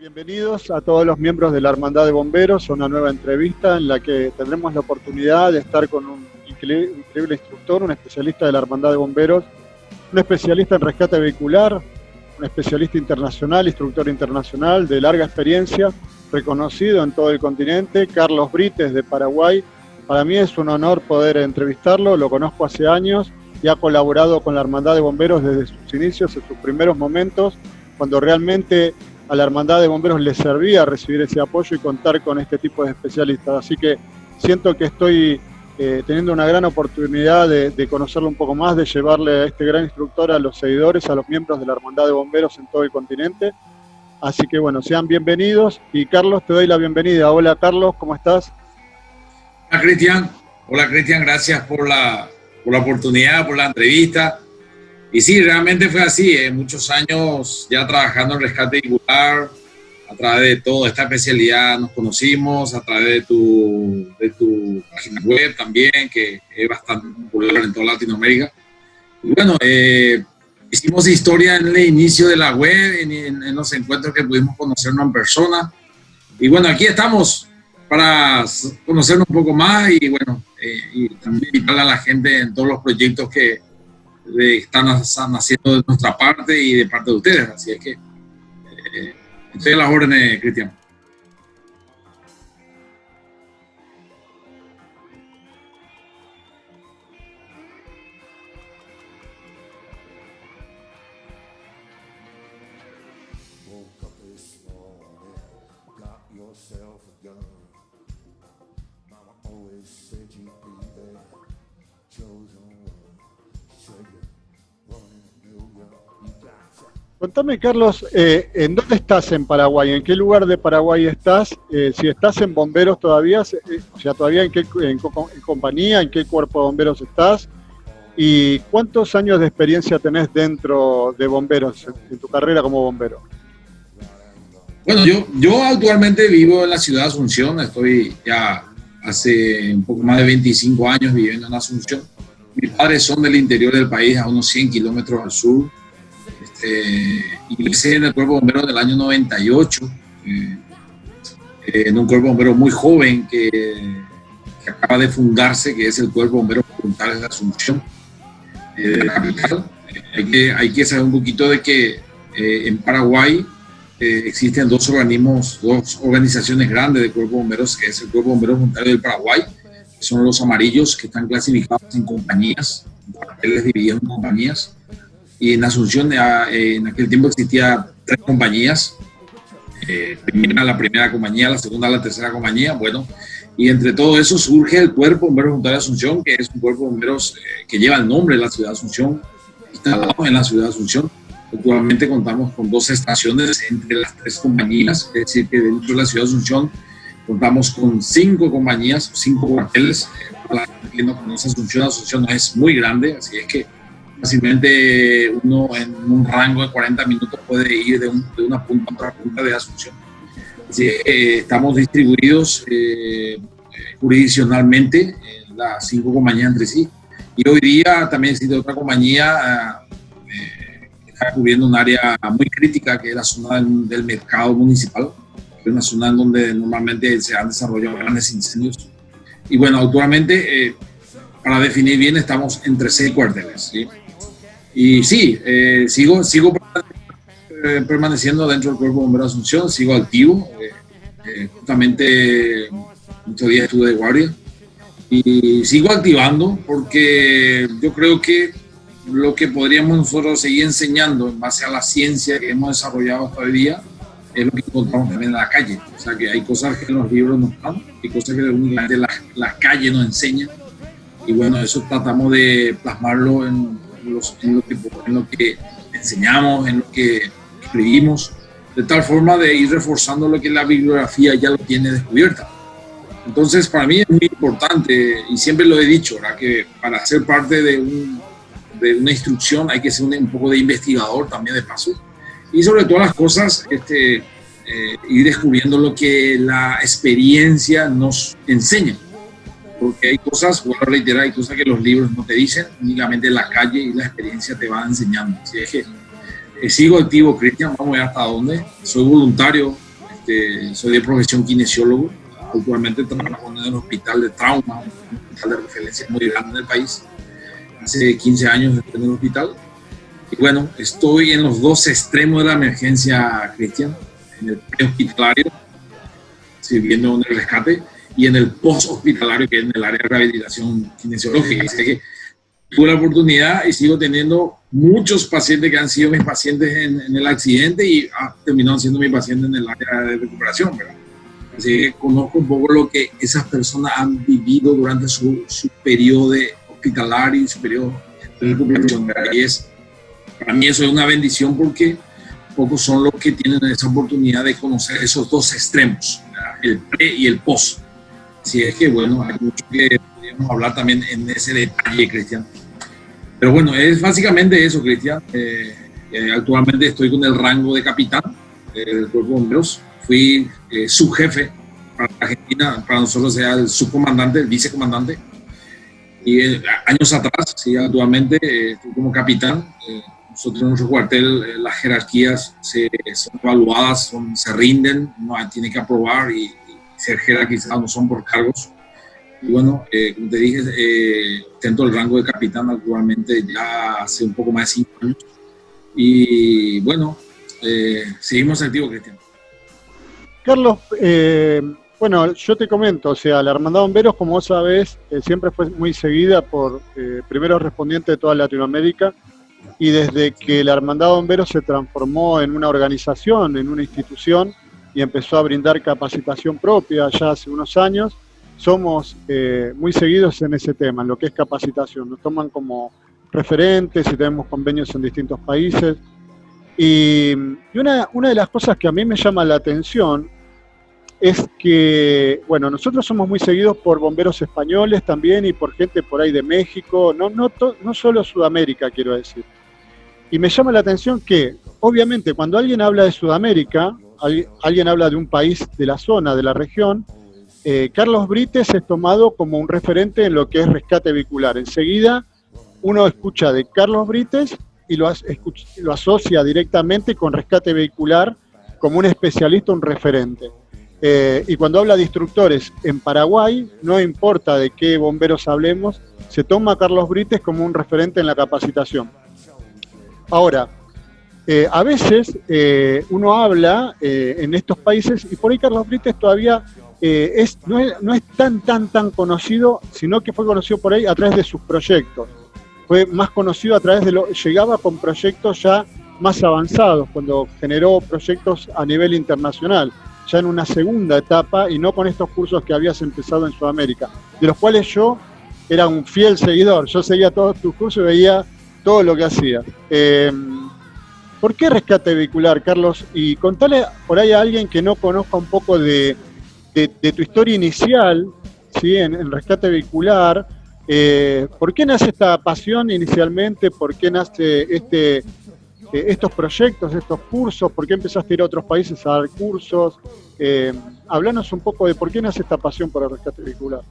Bienvenidos a todos los miembros de la Hermandad de Bomberos a una nueva entrevista en la que tendremos la oportunidad de estar con un increíble instructor, un especialista de la Hermandad de Bomberos, un especialista en rescate vehicular, un especialista internacional, instructor internacional de larga experiencia, reconocido en todo el continente, Carlos Brites de Paraguay. Para mí es un honor poder entrevistarlo, lo conozco hace años y ha colaborado con la Hermandad de Bomberos desde sus inicios, en sus primeros momentos, cuando realmente a la Hermandad de Bomberos le servía recibir ese apoyo y contar con este tipo de especialistas. Así que siento que estoy teniendo una gran oportunidad de conocerlo un poco más, de llevarle a este gran instructor a los seguidores, a los miembros de la Hermandad de Bomberos en todo el continente. Así que bueno, sean bienvenidos. Y Carlos, te doy la bienvenida. Hola Carlos, ¿cómo estás? Hola Cristian. Hola Cristian, gracias por la oportunidad, por la entrevista. Y sí, realmente fue así, muchos años ya trabajando en rescate vehicular, a través de toda esta especialidad nos conocimos, a través de tu página web también, que es bastante popular en toda Latinoamérica. Y bueno, hicimos historia en el inicio de la web, en los encuentros que pudimos conocernos en persona. Y bueno, aquí estamos para conocernos un poco más y bueno, y también invitar a la gente en todos los proyectos que están haciendo de nuestra parte y de parte de ustedes, así es que estoy a las órdenes, Cristian. Contame, Carlos, ¿en dónde estás en Paraguay? ¿En qué lugar de Paraguay estás? Si estás en bomberos todavía, o sea, todavía en compañía, ¿en qué cuerpo de bomberos estás? ¿Y cuántos años de experiencia tenés dentro de bomberos, en tu carrera como bombero? Bueno, yo actualmente vivo en la ciudad de Asunción, estoy ya hace un poco más de 25 años viviendo en Asunción. Mis padres son del interior del país, a unos 100 kilómetros al sur. Ingresé en el cuerpo de bomberos del año 98, en un cuerpo de bomberos muy joven que acaba de fundarse, que es el cuerpo de bomberos voluntarios de Asunción, de la capital. Hay que saber un poquito de que en Paraguay existen dos organizaciones grandes de cuerpo de bomberos, que es el cuerpo de bomberos voluntario del Paraguay, que son los amarillos, que están clasificados en compañías, en cuarteles divididos en compañías. Y en Asunción en aquel tiempo existía 3 compañías, la primera compañía, la segunda, la tercera compañía, bueno, y entre todo eso surge el Cuerpo de Bomberos Voluntario de Asunción, que es un cuerpo de bomberos que lleva el nombre de la ciudad de Asunción, instalado en la ciudad de Asunción. Actualmente contamos con 2 estaciones entre las 3 compañías, es decir, que dentro de la ciudad de Asunción contamos con 5 compañías, 5 cuarteles. Para la que no conoce Asunción no es muy grande, así es que fácilmente uno en un rango de 40 minutos puede ir de una punta a otra punta de Asunción. Así que estamos distribuidos jurisdiccionalmente las 5 compañías entre sí. Y hoy día también existe otra compañía que está cubriendo un área muy crítica, que es la zona del mercado municipal, que es una zona en donde normalmente se han desarrollado grandes incendios. Y bueno, actualmente, para definir bien, estamos entre 6 cuarteles, ¿sí? Y sí, sigo permaneciendo dentro del Cuerpo de Bomberos de Asunción, sigo activo. Justamente muchos días estuve de guardia y sigo activando porque yo creo que lo que podríamos nosotros seguir enseñando en base a la ciencia que hemos desarrollado hasta hoy día es lo que encontramos también en la calle. O sea, que hay cosas que en los libros no están, hay cosas que únicamente la calle nos enseña. Y bueno, eso tratamos de plasmarlo en lo que enseñamos, en lo que escribimos, de tal forma de ir reforzando lo que la bibliografía ya lo tiene descubierta. Entonces, para mí es muy importante, y siempre lo he dicho, ¿verdad?, que para ser parte de una instrucción hay que ser un poco de investigador también de paso, y sobre todas las cosas ir descubriendo lo que la experiencia nos enseña. Porque hay cosas, vuelvo a reiterar, hay cosas que los libros no te dicen, únicamente la calle y la experiencia te van enseñando. Así es que sigo activo, Cristian, vamos a ver hasta dónde. Soy voluntario soy de profesión kinesiólogo. Actualmente trabajo en el hospital de trauma, un hospital de referencia muy grande en el país. Hace 15 años estoy en el hospital. Y bueno, estoy en los dos extremos de la emergencia, Cristian, en el prehospitalario, sirviendo en el rescate, y en el post-hospitalario, que es en el área de rehabilitación kinesiológica. Así que tuve la oportunidad y sigo teniendo muchos pacientes que han sido mis pacientes en el accidente y terminaron siendo mis pacientes en el área de recuperación, ¿verdad? Así que conozco un poco lo que esas personas han vivido durante su periodo hospitalario y su periodo de recuperación, ¿verdad? Y para mí eso es una bendición porque pocos son los que tienen esa oportunidad de conocer esos dos extremos, ¿verdad? El pre y el post. Así es que, bueno, hay mucho que podríamos hablar también en ese detalle, Cristian. Pero bueno, es básicamente eso, Cristian. Actualmente estoy con el rango de capitán del Cuerpo de Bomberos. Fui subjefe para Argentina, para nosotros era el subcomandante, el vicecomandante. Y años atrás, sí, actualmente estoy como capitán. Nosotros en nuestro cuartel las jerarquías son evaluadas, se rinden, uno tiene que aprobar y ser jerarquizado, no son por cargos. Y bueno, como te dije, ostento el rango de capitán actualmente ya hace un poco más de 5 años. Y bueno, seguimos activos, Cristian. Carlos, bueno, yo te comento, o sea, la Hermandad de Bomberos, como vos sabés, siempre fue muy seguida por primeros respondientes de toda Latinoamérica, y desde que la Hermandad de Bomberos se transformó en una organización, en una institución, y empezó a brindar capacitación propia ya hace unos años, somos muy seguidos en ese tema, en lo que es capacitación. Nos toman como referentes y tenemos convenios en distintos países. Y una de las cosas que a mí me llama la atención es que, bueno, nosotros somos muy seguidos por bomberos españoles también y por gente por ahí de México, no solo Sudamérica, quiero decir. Y me llama la atención que, obviamente, cuando alguien habla de Sudamérica, alguien habla de un país de la zona, de la región, Carlos Brites es tomado como un referente en lo que es rescate vehicular. Enseguida uno escucha de Carlos Brites y lo asocia directamente con rescate vehicular como un especialista, un referente. Y cuando habla de instructores en Paraguay, no importa de qué bomberos hablemos, se toma a Carlos Brites como un referente en la capacitación. Ahora, a veces uno habla en estos países y por ahí Carlos Brites todavía no es tan conocido, sino que fue conocido por ahí a través de sus proyectos. Fue más conocido a través llegaba con proyectos ya más avanzados, cuando generó proyectos a nivel internacional, ya en una segunda etapa y no con estos cursos que habías empezado en Sudamérica, de los cuales yo era un fiel seguidor. Yo seguía todos tus cursos y veía todo lo que hacías. ¿Por qué rescate vehicular, Carlos? Y contale por ahí a alguien que no conozca un poco de tu historia inicial, ¿sí? en rescate vehicular. ¿Por qué nace esta pasión inicialmente? ¿Por qué nace estos proyectos, estos cursos? ¿Por qué empezaste a ir a otros países a dar cursos? Hablanos un poco de por qué nace esta pasión por el rescate vehicular.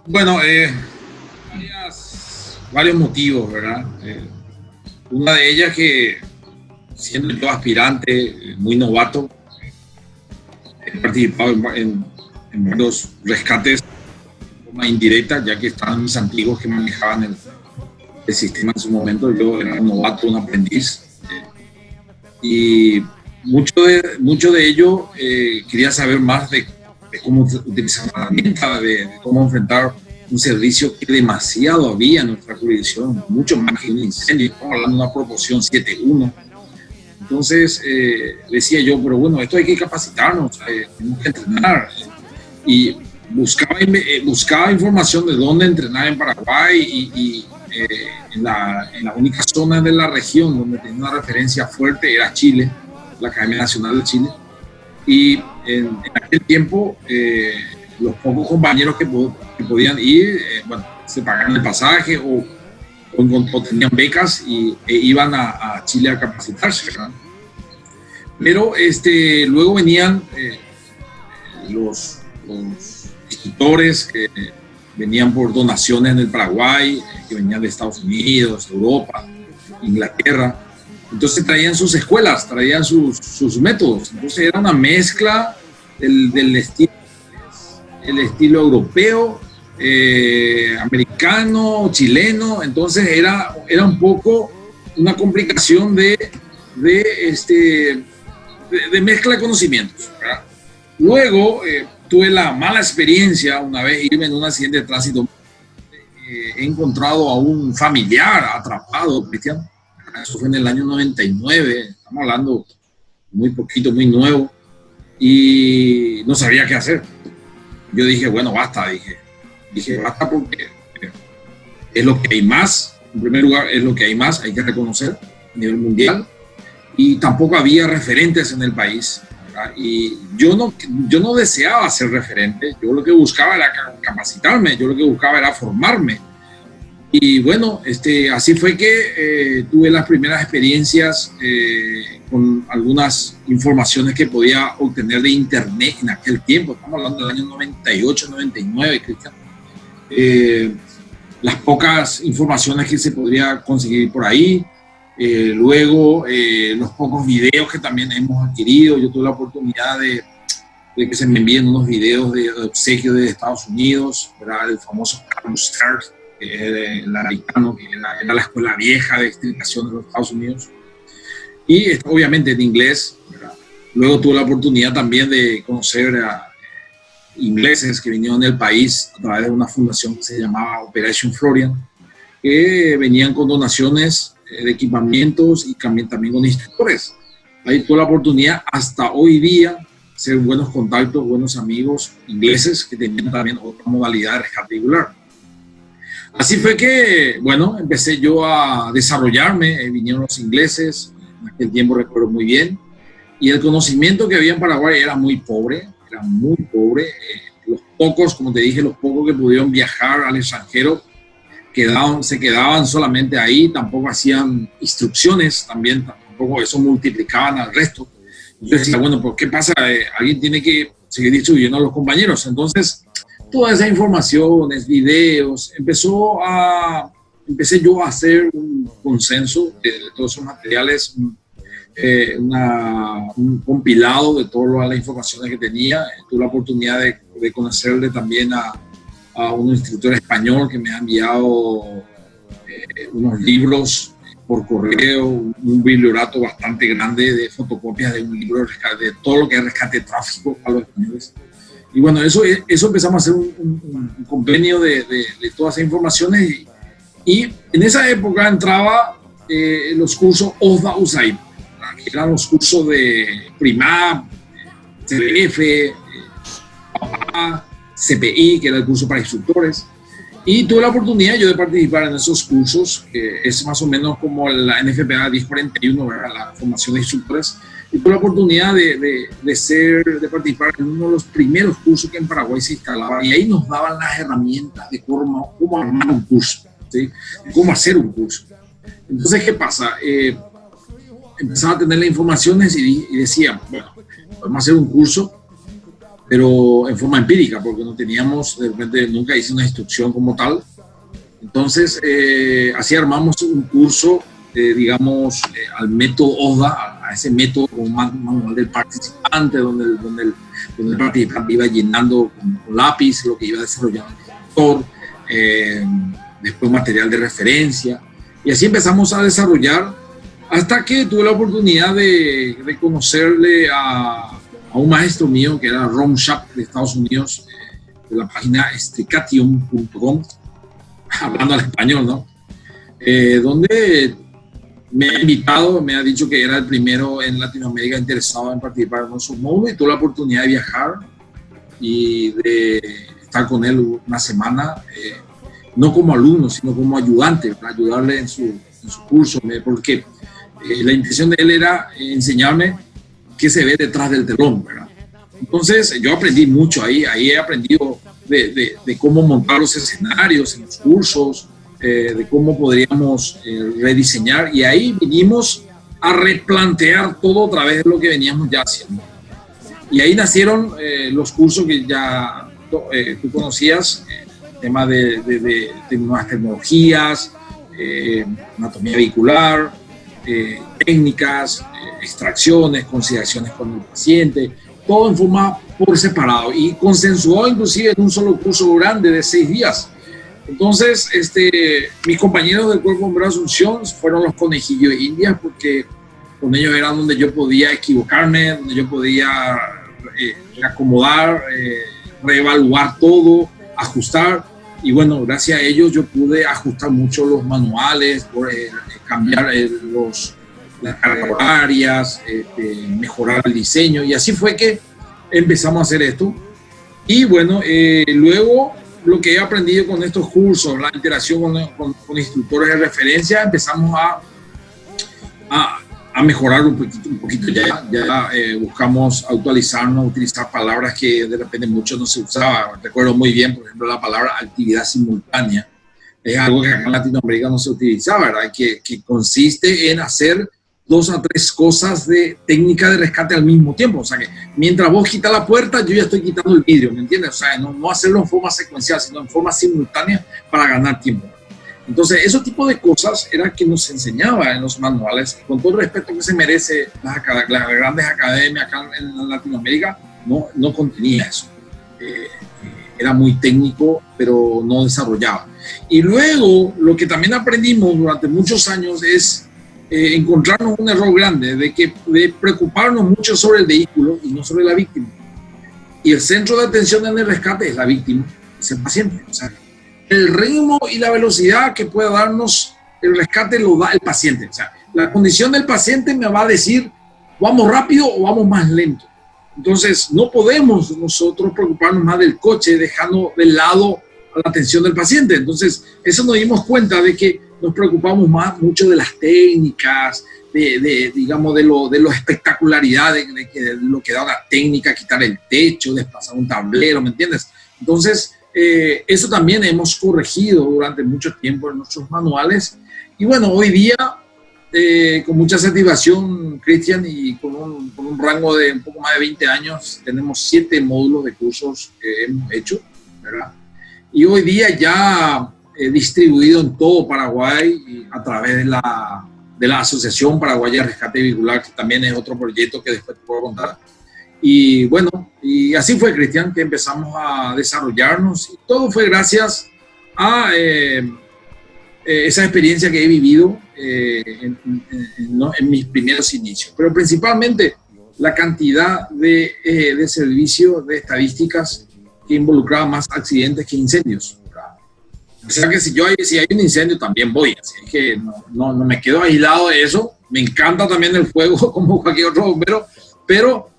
Bueno, varios motivos, ¿verdad? Una de ellas que, siendo yo aspirante, muy novato, he participado en varios rescates de forma indirecta, ya que estaban mis antiguos que manejaban el sistema en su momento. Yo era un novato, un aprendiz. Y mucho de ello quería saber más de cómo utilizar la herramienta, de cómo enfrentar un servicio que demasiado había en nuestra jurisdicción, mucho más que un incendio. Estamos hablando de una proporción 7:1. Entonces decía yo, pero bueno, esto hay que capacitarnos, tenemos que entrenar. Y buscaba información de dónde entrenar en Paraguay y en la única zona de la región donde tenía una referencia fuerte era Chile, la Academia Nacional de Chile. Y en aquel tiempo los pocos compañeros que podían ir, bueno, se pagaban el pasaje o tenían becas e iban a Chile a capacitarse, ¿verdad? Pero luego venían los instructores que venían por donaciones en el Paraguay, que venían de Estados Unidos, Europa, Inglaterra. Entonces traían sus escuelas, traían sus métodos. Entonces era una mezcla del estilo europeo, americano, chileno. Entonces era un poco una complicación de mezcla de conocimientos, ¿verdad? Luego tuve la mala experiencia una vez irme en un accidente de tránsito. He encontrado a un familiar atrapado, Cristian. Eso fue en el año 99, estamos hablando muy poquito, muy nuevo, y no sabía qué hacer. Yo dije, bueno, basta, dije basta porque es lo que hay más, en primer lugar es lo que hay más, hay que reconocer a nivel mundial, y tampoco había referentes en el país, ¿verdad? Y yo no deseaba ser referente, yo lo que buscaba era capacitarme, yo lo que buscaba era formarme. Y bueno, así fue que tuve las primeras experiencias con algunas informaciones que podía obtener de internet en aquel tiempo. Estamos hablando del año 98, 99, Cristian. Las pocas informaciones que se podría conseguir por ahí. Luego, los pocos videos que también hemos adquirido. Yo tuve la oportunidad de que se me envíen unos videos de obsequio de Estados Unidos, ¿verdad? El famoso Carlos Stars, el americano, que era la escuela vieja de explicación de los Estados Unidos, y obviamente en inglés, ¿verdad? Luego tuve la oportunidad también de conocer a ingleses que vinieron del país a través de una fundación que se llamaba Operation Florian, que venían con donaciones de equipamientos y también con instructores. Ahí tuve la oportunidad hasta hoy día ser buenos contactos, buenos amigos ingleses que tenían también otra modalidad de rescate regular. Así fue que, bueno, empecé yo a desarrollarme, vinieron los ingleses, en aquel tiempo recuerdo muy bien, y el conocimiento que había en Paraguay era muy pobre, los pocos, como te dije, los pocos que pudieron viajar al extranjero se quedaban solamente ahí, tampoco hacían instrucciones, tampoco eso multiplicaban al resto. Yo decía, bueno, pues ¿qué pasa? Alguien tiene que seguir instruyendo a los compañeros. Entonces, todas esas informaciones, videos, empecé yo a hacer un consenso de todos esos materiales, un compilado de todas las informaciones que tenía. Tuve la oportunidad de conocerle también a un instructor español que me ha enviado unos libros por correo, un bibliorato bastante grande de fotocopias de un libro de todo lo que es rescate de tráfico a los españoles. Y bueno, eso empezamos a hacer un convenio de todas esas informaciones, y en esa época entraba los cursos OSDA-USAID, que eran los cursos de PRIMAP, CBF, CPI, que era el curso para instructores. Y tuve la oportunidad yo de participar en esos cursos, que es más o menos como la NFPA 1041, ¿verdad? La formación de instructores. Y tuve la oportunidad de participar en uno de los primeros cursos que en Paraguay se instalaba, y ahí nos daban las herramientas de cómo armar un curso, ¿sí? Cómo hacer un curso. Entonces, ¿qué pasa? Empezaba a tener las informaciones y decía, bueno, podemos hacer un curso, pero en forma empírica, porque no teníamos, de repente nunca hice una instrucción como tal. Entonces, así armamos un curso, digamos, al método OSDA, a ese método con un manual del participante, donde el participante iba llenando con lápiz lo que iba desarrollando el instructor, después material de referencia, y así empezamos a desarrollar, hasta que tuve la oportunidad de conocerle a un maestro mío que era Ron Schaap de Estados Unidos, de la página stricatium.com, hablando al español, ¿no? Donde me ha invitado, me ha dicho que era el primero en Latinoamérica interesado en participar en nuestro módulo, y tuve la oportunidad de viajar y de estar con él una semana, no como alumno, sino como ayudante, para ayudarle en su curso, porque la intención de él era enseñarme qué se ve detrás del telón, ¿verdad? Entonces yo aprendí mucho ahí he aprendido de cómo montar los escenarios en los cursos, de cómo podríamos rediseñar, y ahí vinimos a replantear todo otra vez lo que veníamos ya haciendo. Y ahí nacieron los cursos que ya tú conocías, tema de nuevas tecnologías, anatomía vehicular, técnicas, extracciones, consideraciones con el paciente, todo en forma por separado y consensuado inclusive en un solo curso grande de 6 días. Entonces, mis compañeros del Cuerpo Bombero de Asunción fueron los conejillos de Indias, porque con ellos era donde yo podía equivocarme, donde yo podía acomodar, reevaluar todo, ajustar. Y bueno, gracias a ellos yo pude ajustar mucho los manuales, cambiar las cargas horarias, mejorar el diseño, y así fue que empezamos a hacer esto. Y bueno, luego lo que he aprendido con estos cursos, la interacción con instructores de referencia, empezamos a mejorar un poquito. Ya buscamos actualizarnos, utilizar palabras que de repente mucho no se usaba. Recuerdo muy bien, por ejemplo, la palabra actividad simultánea. Es algo que acá en Latinoamérica no se utilizaba, ¿verdad? Que consiste en hacer 2 a 3 cosas de técnica de rescate al mismo tiempo. O sea, que mientras vos quitas la puerta, yo ya estoy quitando el vidrio, ¿me entiendes? O sea, no hacerlo en forma secuencial, sino en forma simultánea para ganar tiempo. Entonces, ese tipo de cosas era que nos enseñaba en los manuales. Con todo el respeto que se merece las grandes academias acá en Latinoamérica, no contenía eso. Era muy técnico, pero no desarrollaba. Y luego, lo que también aprendimos durante muchos años es encontrarnos un error grande de preocuparnos mucho sobre el vehículo y no sobre la víctima. Y el centro de atención en el rescate es la víctima, es el paciente. O sea, el ritmo y la velocidad que pueda darnos el rescate lo da el paciente. O sea, la condición del paciente me va a decir, ¿vamos rápido o vamos más lento? Entonces, no podemos nosotros preocuparnos más del coche dejando de lado a la atención del paciente. Entonces, eso nos dimos cuenta de que nos preocupamos mucho de las técnicas, digamos, de lo espectacularidad de lo que da la técnica, quitar el techo, desplazar un tablero, ¿me entiendes? Entonces, eso también hemos corregido durante mucho tiempo en nuestros manuales. Y bueno, hoy día, con mucha satisfacción, Cristian, y con un rango de un poco más de 20 años, tenemos 7 módulos de cursos que hemos hecho, ¿verdad? Y hoy día ya distribuido en todo Paraguay a través de la Asociación Paraguaya de Rescate Vehicular, que también es otro proyecto que después te puedo contar. Y bueno, y así fue, Cristian, que empezamos a desarrollarnos, y todo fue gracias a esa experiencia que he vivido en mis primeros inicios. Pero principalmente la cantidad de servicios, de estadísticas que involucraban más accidentes que incendios. O sea que si hay un incendio también voy, así que no me quedo aislado de eso. Me encanta también el fuego como cualquier otro bombero, pero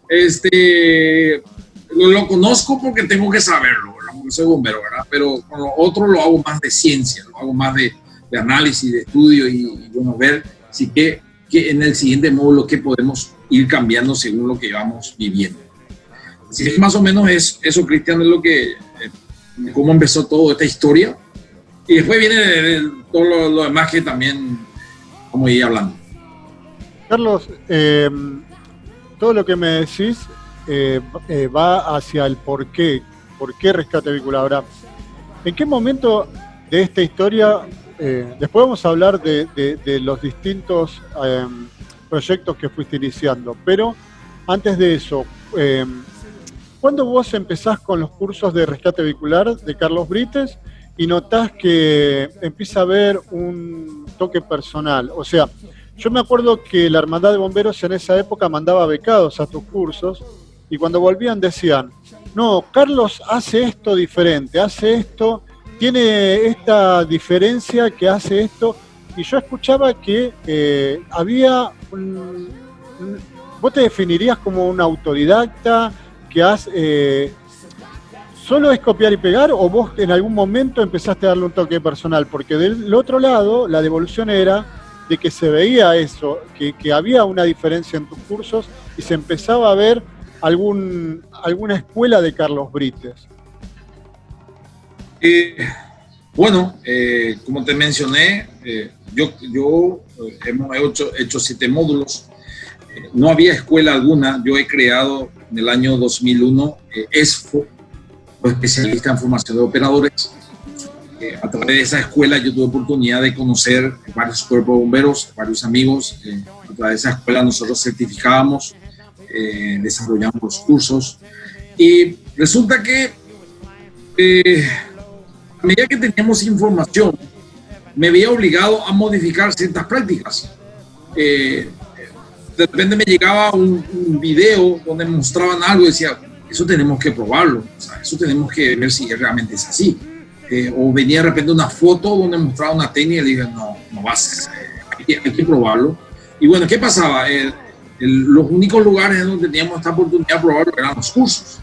lo conozco porque tengo que saberlo, ¿verdad? Porque soy bombero, ¿verdad? Pero con lo otro lo hago más de ciencia, lo hago más de análisis, de estudio, y bueno, ver si que en el siguiente módulo que podemos ir cambiando según lo que vamos viviendo. Así que más o menos es eso, Cristian, es lo que cómo empezó toda esta historia. Y después viene todo lo demás que también vamos a ir hablando. Carlos, todo lo que me decís va hacia el por qué rescate vehicular. Ahora, ¿en qué momento de esta historia, después vamos a hablar de los distintos proyectos que fuiste iniciando, pero antes de eso, ¿cuándo vos empezás con los cursos de rescate vehicular de Carlos Brites y notás que empieza a haber un toque personal? O sea, yo me acuerdo que la Hermandad de Bomberos en esa época mandaba becados a tus cursos, y cuando volvían decían, no, Carlos hace esto diferente, hace esto, tiene esta diferencia que hace esto, y yo escuchaba que había vos te definirías como un autodidacta, que ¿solo es copiar y pegar, o vos en algún momento empezaste a darle un toque personal? Porque del otro lado, la devolución era de que se veía eso, que había una diferencia en tus cursos y se empezaba a ver alguna escuela de Carlos Brites. Bueno, como te mencioné, hemos hecho 7 módulos. No había escuela alguna. Yo he creado en el año 2001 ESFO, especialista en formación de operadores. A través de esa escuela yo tuve oportunidad de conocer varios cuerpos de bomberos, varios amigos. A través de esa escuela nosotros certificábamos, desarrollamos los cursos. Y resulta que a medida que teníamos información, me veía obligado a modificar ciertas prácticas. De repente me llegaba un video donde mostraban algo y decía, eso tenemos que probarlo, o sea, eso tenemos que ver si realmente es así. O venía de repente una foto donde mostraba una técnica y le dije, no va a ser, hay que probarlo. Y bueno, ¿qué pasaba? Los únicos lugares donde teníamos esta oportunidad de probarlo eran los cursos.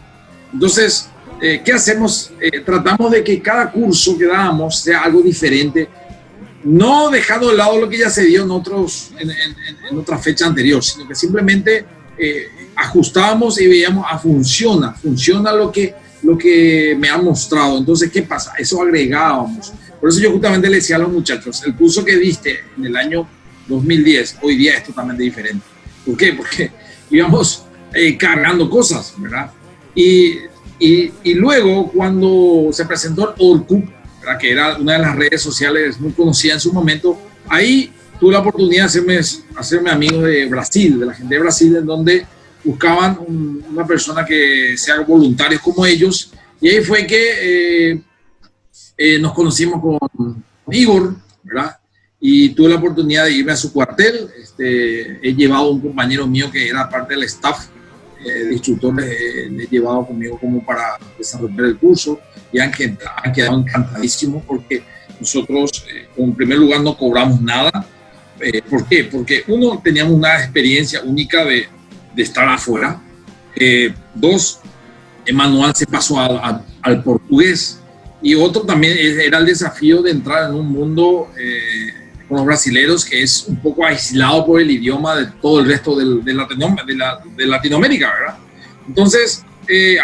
Entonces, ¿qué hacemos? Tratamos de que cada curso que dábamos sea algo diferente, no dejando de lado lo que ya se dio en otra fecha anterior, sino que simplemente ajustábamos y veíamos, funciona lo que me ha mostrado. Entonces, ¿qué pasa? Eso agregábamos. Por eso yo justamente le decía a los muchachos, el curso que diste en el año 2010, hoy día es totalmente diferente. ¿Por qué? Porque íbamos cargando cosas, ¿verdad? Y luego, cuando se presentó el Orkut, ¿verdad?, que era una de las redes sociales muy conocida en su momento, ahí tuve la oportunidad de hacerme amigo de Brasil, de la gente de Brasil, en donde buscaban una persona que sea voluntario como ellos. Y ahí fue que nos conocimos con Igor, ¿verdad? Y tuve la oportunidad de irme a su cuartel. He llevado a un compañero mío que era parte del staff de instructores, le he llevado conmigo como para desarrollar el curso, y han quedado encantadísimos porque nosotros, en primer lugar, no cobramos nada. ¿Por qué? Porque uno, teníamos una experiencia única de estar afuera. 2, el manual se pasó al portugués, y otro también era el desafío de entrar en un mundo con los brasileros que es un poco aislado por el idioma de todo el resto de Latinoamérica, ¿verdad? Entonces,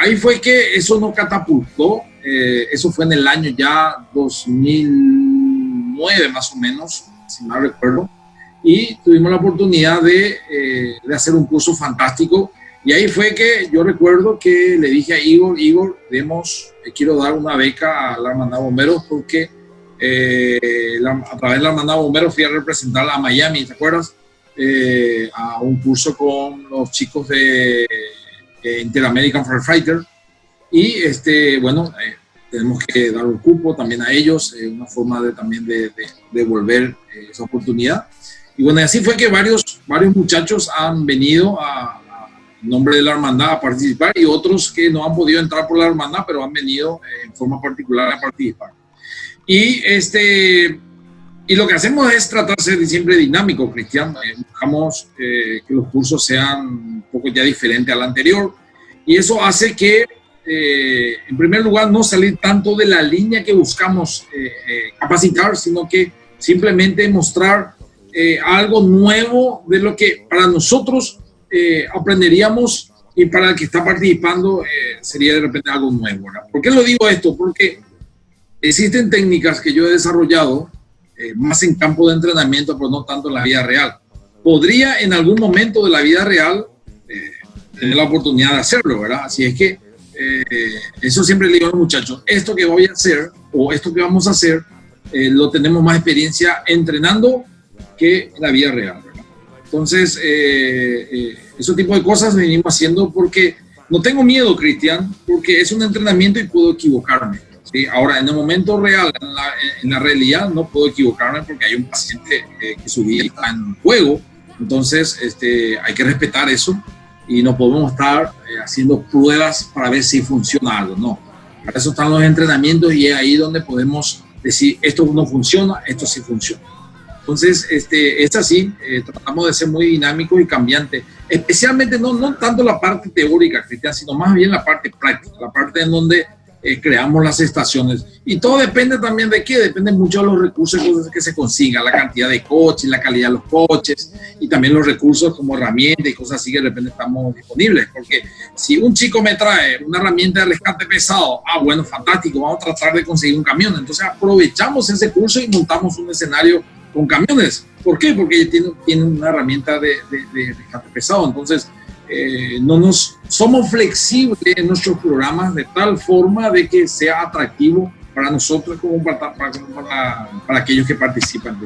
ahí fue que eso nos catapultó. Eso fue en el año ya 2009 más o menos, si mal recuerdo, y tuvimos la oportunidad de hacer un curso fantástico. Y ahí fue que yo recuerdo que le dije a Igor, quiero dar una beca a la Hermandad de Bomberos, porque a través de la Hermandad de Bomberos fui a representar a Miami, ¿te acuerdas? A un curso con los chicos de Inter-American Firefighter. Y bueno, tenemos que dar un cupo también a ellos, una forma también de devolver esa oportunidad. Y bueno, así fue que varios muchachos han venido en nombre de la hermandad a participar, y otros que no han podido entrar por la hermandad, pero han venido en forma particular a participar. Y lo que hacemos es tratar de ser siempre dinámico, Cristian. Buscamos que los cursos sean un poco ya diferentes al anterior, y eso hace que, en primer lugar, no salir tanto de la línea que buscamos capacitar, sino que simplemente mostrar algo nuevo de lo que para nosotros aprenderíamos, y para el que está participando sería de repente algo nuevo, ¿verdad? ¿Por qué lo digo esto? Porque existen técnicas que yo he desarrollado más en campo de entrenamiento, pero no tanto en la vida real. Podría en algún momento de la vida real tener la oportunidad de hacerlo, ¿verdad? Así es que eso siempre le digo a los muchachos, esto que voy a hacer o esto que vamos a hacer, lo tenemos más experiencia entrenando que en la vida real, ¿verdad? Entonces, ese tipo de cosas venimos haciendo porque no tengo miedo, Cristian, porque es un entrenamiento y puedo equivocarme, ¿sí? Ahora, en el momento real, en la realidad, no puedo equivocarme porque hay un paciente que su vida está en juego. Entonces, hay que respetar eso, y no podemos estar haciendo pruebas para ver si funciona algo, no. Para eso están los entrenamientos, y es ahí donde podemos decir, esto no funciona, esto sí funciona. Entonces, es así, tratamos de ser muy dinámicos y cambiantes, especialmente no tanto la parte teórica, Cristian, sino más bien la parte práctica, la parte en donde creamos las estaciones. Y todo depende también de qué, depende mucho de los recursos que se consigan, la cantidad de coches, la calidad de los coches y también los recursos como herramientas y cosas así que de repente estamos disponibles. Porque si un chico me trae una herramienta de rescate pesado, bueno, fantástico, vamos a tratar de conseguir un camión. Entonces aprovechamos ese curso y montamos un escenario con camiones. ¿Por qué? Porque tienen una herramienta de rescate pesado. Entonces, somos flexibles en nuestros programas de tal forma de que sea atractivo para nosotros como para aquellos que participan.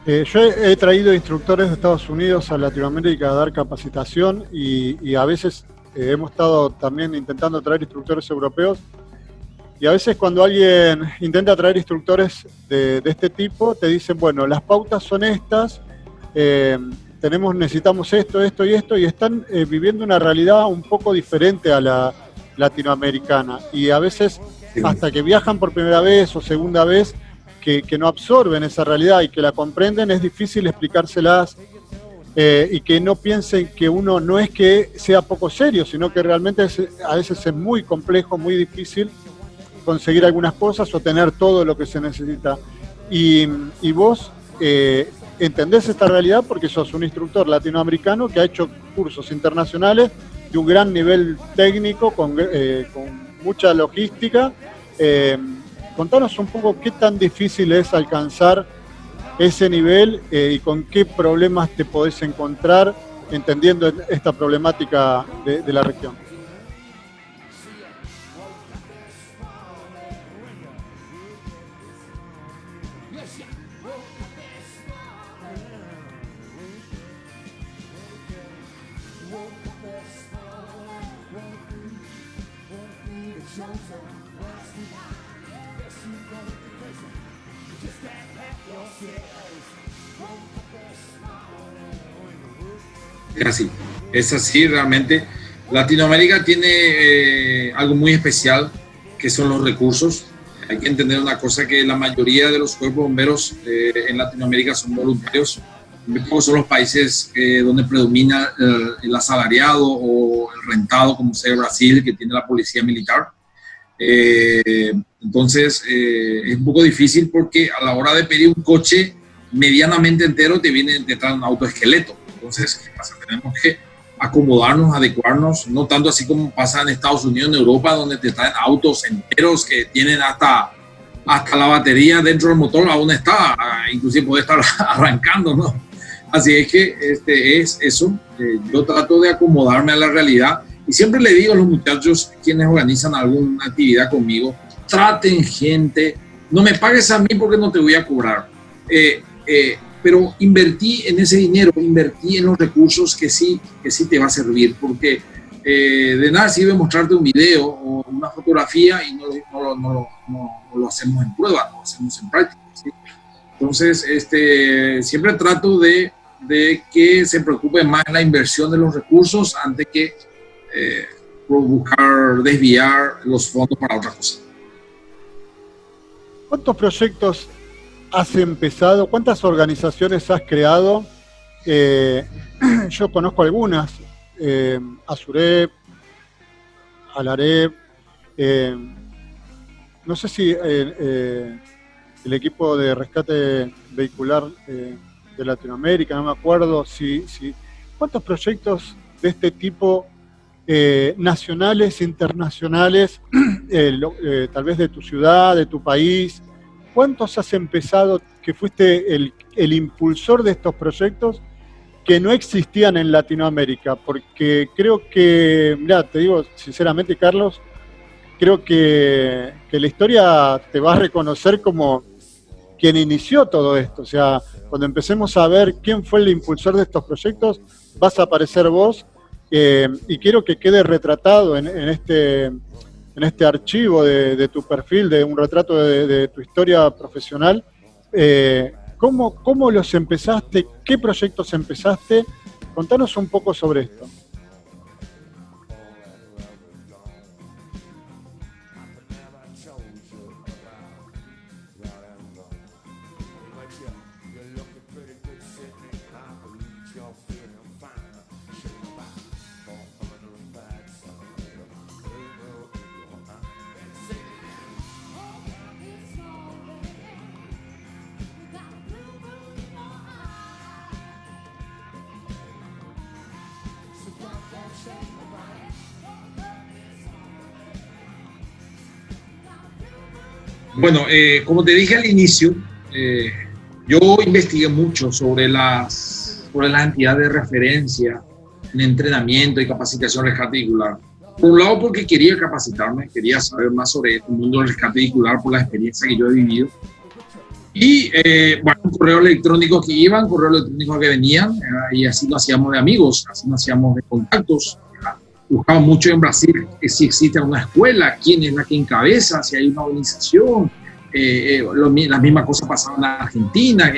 Yo he traído instructores de Estados Unidos a Latinoamérica a dar capacitación y a veces hemos estado también intentando traer instructores europeos. Y a veces cuando alguien intenta traer instructores de este tipo, te dicen, bueno, las pautas son estas, necesitamos esto, esto y esto, y están viviendo una realidad un poco diferente a la latinoamericana. Y a veces, hasta que viajan por primera vez o segunda vez, que no absorben esa realidad y que la comprenden, es difícil explicárselas y que no piensen que uno no es que sea poco serio, sino que realmente a veces es muy complejo, muy difícil conseguir algunas cosas o tener todo lo que se necesita. Y vos entendés esta realidad porque sos un instructor latinoamericano que ha hecho cursos internacionales de un gran nivel técnico, con mucha logística. Contanos un poco qué tan difícil es alcanzar ese nivel y con qué problemas te podés encontrar entendiendo esta problemática de la región. Es así, realmente. Latinoamérica tiene algo muy especial, que son los recursos. Hay que entender una cosa, que la mayoría de los cuerpos bomberos en Latinoamérica son voluntarios. Son los países donde predomina el asalariado o el rentado, como sea Brasil, que tiene la policía militar. Entonces, es un poco difícil porque a la hora de pedir un coche medianamente entero te trae un autoesqueleto. Entonces, ¿qué pasa? Tenemos que acomodarnos, adecuarnos, no tanto así como pasa en Estados Unidos, en Europa, donde te traen autos enteros que tienen hasta la batería dentro del motor, aún está, inclusive puede estar arrancando, ¿no? Así es que es eso. Yo trato de acomodarme a la realidad y siempre le digo a los muchachos quienes organizan alguna actividad conmigo, traten gente, no me pagues a mí porque no te voy a cobrar, pero invertí en ese dinero, invertí en los recursos que sí te va a servir, porque de nada sirve mostrarte un video o una fotografía y no lo hacemos en prueba, no lo hacemos en práctica, ¿sí? Entonces, siempre trato de que se preocupe más la inversión de los recursos antes que buscar desviar los fondos para otra cosa. ¿Cuántos proyectos has empezado? ¿Cuántas organizaciones has creado? Yo conozco algunas, Asurep, Alarep, no sé si el equipo de rescate vehicular de Latinoamérica, no me acuerdo, ¿cuántos proyectos de este tipo nacionales, internacionales, tal vez de tu ciudad, de tu país? ¿Cuántos has empezado que fuiste el impulsor de estos proyectos que no existían en Latinoamérica? Porque creo que, mira, te digo sinceramente, Carlos, creo que la historia te va a reconocer como quien inició todo esto. O sea, cuando empecemos a ver quién fue el impulsor de estos proyectos, vas a aparecer vos, y quiero que quede retratado en este archivo de tu perfil, de un retrato de tu historia profesional. ¿Cómo los empezaste? ¿Qué proyectos empezaste? Contanos un poco sobre esto. Bueno, como te dije al inicio, yo investigué mucho sobre las entidades de referencia en entrenamiento y capacitación rescate vehicular. Por un lado, porque quería capacitarme, quería saber más sobre el mundo del rescate vehicular por la experiencia que yo he vivido. Y, bueno, correos electrónicos que iban, correos electrónicos que venían, y así nos hacíamos de amigos, así nos hacíamos de contactos. Buscaba mucho en Brasil si existe una escuela, quién es la que encabeza, si hay una organización. Las mismas cosas pasaban en Argentina,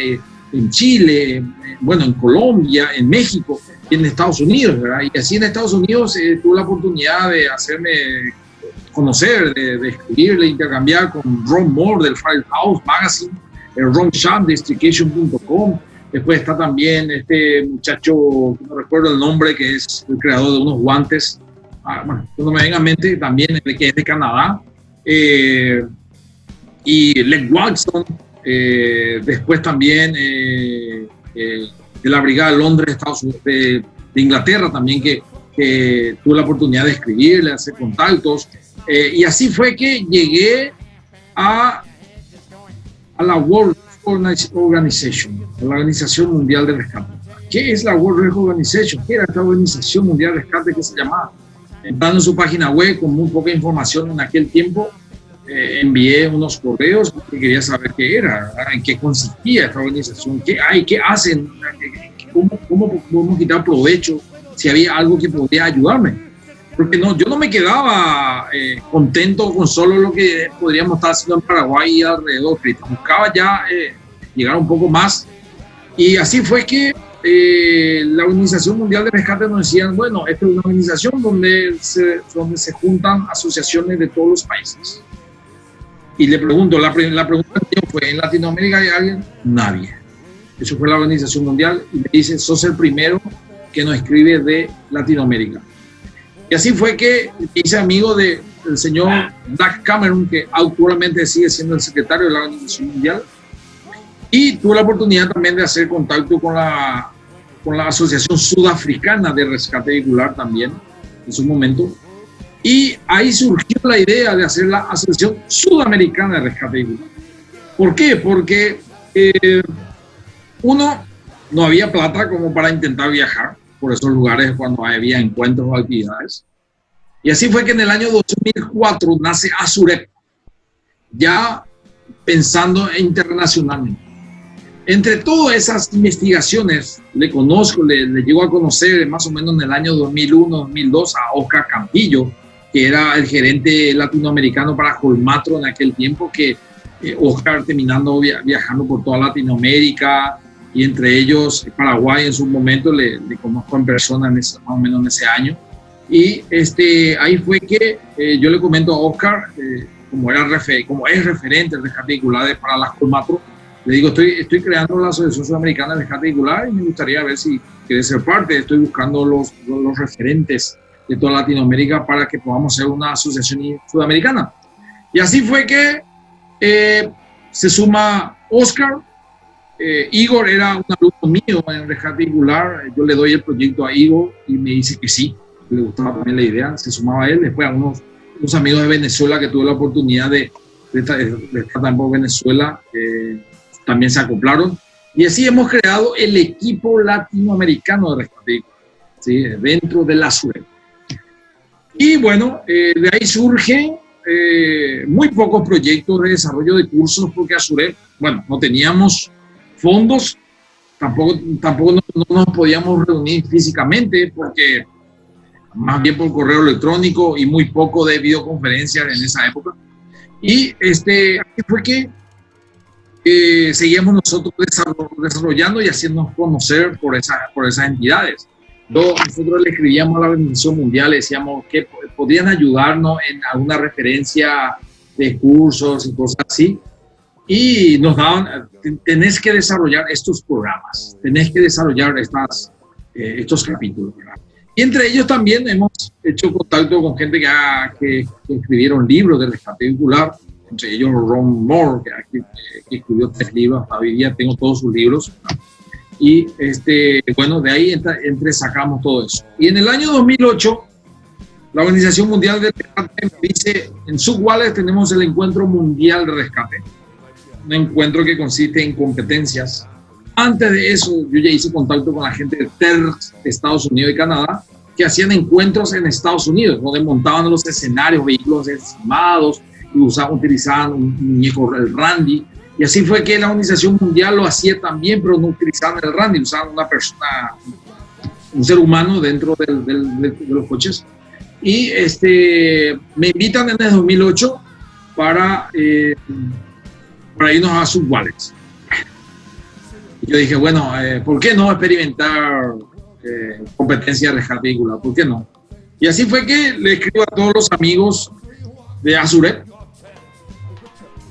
en Chile, bueno, en Colombia, en México y en Estados Unidos, ¿verdad? Y así en Estados Unidos tuve la oportunidad de hacerme conocer, de escribir, de intercambiar con Ron Moore del Firehouse Magazine, Ron Sham de Strication.com. Después está también este muchacho, no recuerdo el nombre, que es el creador de unos guantes, bueno, no me venga a mente, también que es de Canadá, y Len Watson, después también de la Brigada de Londres, Estados Unidos, de Inglaterra también, que tuve la oportunidad de escribirle, hacer contactos, y así fue que llegué a la World Organization, la Organización Mundial de Rescate. ¿Qué es la World Rescue Organization? ¿Qué era esta Organización Mundial de Rescate que se llamaba? Entrando en su página web con muy poca información en aquel tiempo, envié unos correos porque quería saber qué era, ¿verdad? En qué consistía esta organización, qué hay, qué hacen, cómo podemos quitar provecho, si había algo que podía ayudarme. Porque no, yo no me quedaba contento con solo lo que podríamos estar haciendo en Paraguay y alrededor. Buscaba ya llegar un poco más. Y así fue que la Organización Mundial de Rescate nos decían, bueno, esta es una organización donde se juntan asociaciones de todos los países. Y le pregunto, la pregunta fue, ¿en Latinoamérica hay alguien? Nadie. Eso fue la Organización Mundial y me dice, sos el primero que nos escribe de Latinoamérica. Y así fue que me hice amigo del señor Doug Cameron, que actualmente sigue siendo el secretario de la Organización Mundial. Y tuve la oportunidad también de hacer contacto con la Asociación Sudafricana de Rescate Vehicular también, en su momento. Y ahí surgió la idea de hacer la Asociación Sudamericana de Rescate Vehicular. ¿Por qué? Porque uno, no había plata como para intentar viajar por esos lugares cuando había encuentros o actividades. Y así fue que en el año 2004 nace ASUREP, ya pensando internacionalmente. Entre todas esas investigaciones, le llego a conocer más o menos en el año 2001-2002 a Oscar Campillo, que era el gerente latinoamericano para Colmatro en aquel tiempo, que Oscar terminando viajando por toda Latinoamérica, y entre ellos Paraguay en su momento, le conozco en persona más o menos en ese año. Y ahí fue que yo le comento a Oscar, como es referente de rescate vehicular para las Colmatro, le digo, estoy creando la Asociación Sudamericana de Rescate Vehicular y me gustaría ver si quiere ser parte. Estoy buscando los referentes de toda Latinoamérica para que podamos ser una asociación sudamericana. Y así fue que se suma Oscar. Igor era un alumno mío en rescate vehicular. Yo le doy el proyecto a Igor y me dice que sí, le gustaba también la idea, se sumaba a él. Después a unos amigos de Venezuela que tuve la oportunidad de estar en Venezuela, también se acoplaron. Y así hemos creado el equipo latinoamericano de rescate vehicular, ¿sí? Dentro de la ASUREP. Y bueno, de ahí surgen muy pocos proyectos de desarrollo de cursos porque ASUREP, bueno, no teníamos fondos, tampoco no nos podíamos reunir físicamente porque más bien por correo electrónico y muy poco de videoconferencias en esa época. Y así fue que seguíamos nosotros desarrollando y haciéndonos conocer por esas entidades. Nosotros le escribíamos a la Organización Mundial, le decíamos que podían ayudarnos en alguna referencia de cursos y cosas así. Y nos daban, tenés que desarrollar estos programas, tenés que desarrollar estos capítulos, ¿verdad? Y entre ellos también hemos hecho contacto con gente que escribieron libros de rescate vehicular, entre ellos Ron Moore, que escribió 3 libros, hasta hoy día tengo todos sus libros, ¿verdad? Y bueno, de ahí sacamos todo eso. Y en el año 2008, la Organización Mundial de Rescate me dice, en Subwales tenemos el Encuentro Mundial de Rescate, un encuentro que consiste en competencias. Antes de eso, yo ya hice contacto con la gente de TERS, Estados Unidos y Canadá, que hacían encuentros en Estados Unidos, donde montaban los escenarios, vehículos encimados, y utilizaban un muñeco, el Randy. Y así fue que la Organización Mundial lo hacía también, pero no utilizaban el Randy, usaban una persona, un ser humano dentro de los coches. Y me invitan en el 2008 para irnos a Subwales. Y yo dije, bueno, ¿por qué no experimentar competencia de rescate vehicular? ¿Por qué no? Y así fue que le escribo a todos los amigos de Azurep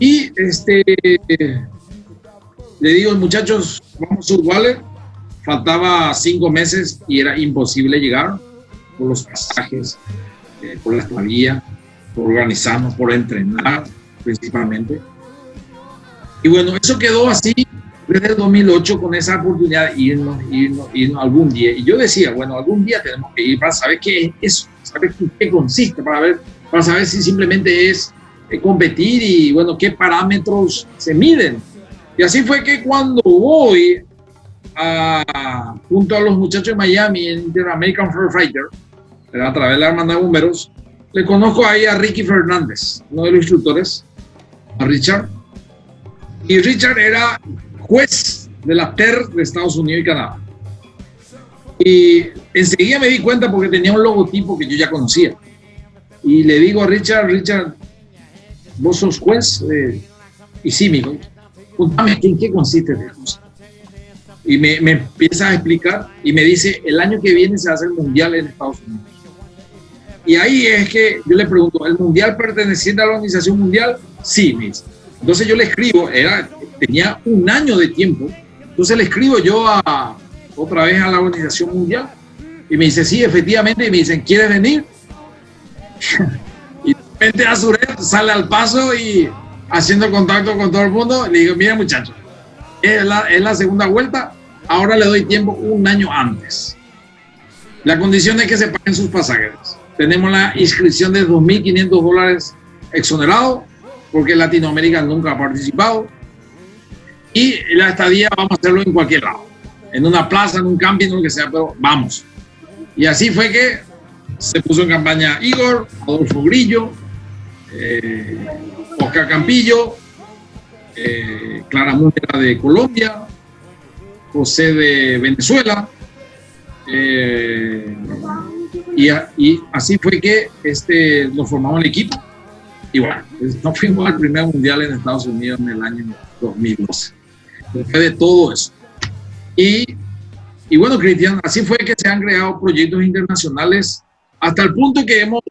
y le digo, muchachos, vamos a Subwales. Faltaba 5 meses y era imposible llegar por los pasajes, por la estadía, por organizarnos, por entrenar principalmente. Y bueno, eso quedó así desde el 2008 con esa oportunidad de irnos algún día. Y yo decía, bueno, algún día tenemos que ir para saber qué es eso, saber qué consiste, para saber si simplemente es competir y, bueno, qué parámetros se miden. Y así fue que cuando voy junto a los muchachos de Miami en Interamerican Firefighter, a través de la Hermandad de Bomberos, le conozco ahí a Ricky Fernández, uno de los instructores, a Richard. Y Richard era juez de la TER de Estados Unidos y Canadá. Y enseguida me di cuenta porque tenía un logotipo que yo ya conocía. Y le digo a Richard, ¿vos sos juez? Y sí, me dijo, contame en qué consiste esta cosa. Y me empieza a explicar y me dice, el año que viene se hace el mundial en Estados Unidos. Y ahí es que yo le pregunto, ¿el mundial perteneciente a la Organización Mundial? Sí, me dice. Entonces yo le escribo, tenía un año de tiempo, entonces le escribo yo otra vez a la Organización Mundial y me dice, sí, efectivamente, y me dicen, ¿quieres venir? Y de repente Azurep sale al paso y haciendo contacto con todo el mundo, le digo, mira muchachos, es la segunda vuelta, ahora le doy tiempo un año antes. La condición es que se paguen sus pasajes. Tenemos la inscripción de $2.500 exonerado, porque Latinoamérica nunca ha participado. Y la estadía vamos a hacerlo en cualquier lado. En una plaza, en un camping, en lo que sea, pero vamos. Y así fue que se puso en campaña Igor, Adolfo Grillo, Oscar Campillo, Clara Múnera de Colombia, José de Venezuela, y así fue que nos formamos el equipo y bueno, nos fuimos al primer mundial en Estados Unidos en el año 2012. Fue de todo eso. Y bueno, Cristian, así fue que se han creado proyectos internacionales hasta el punto que hemos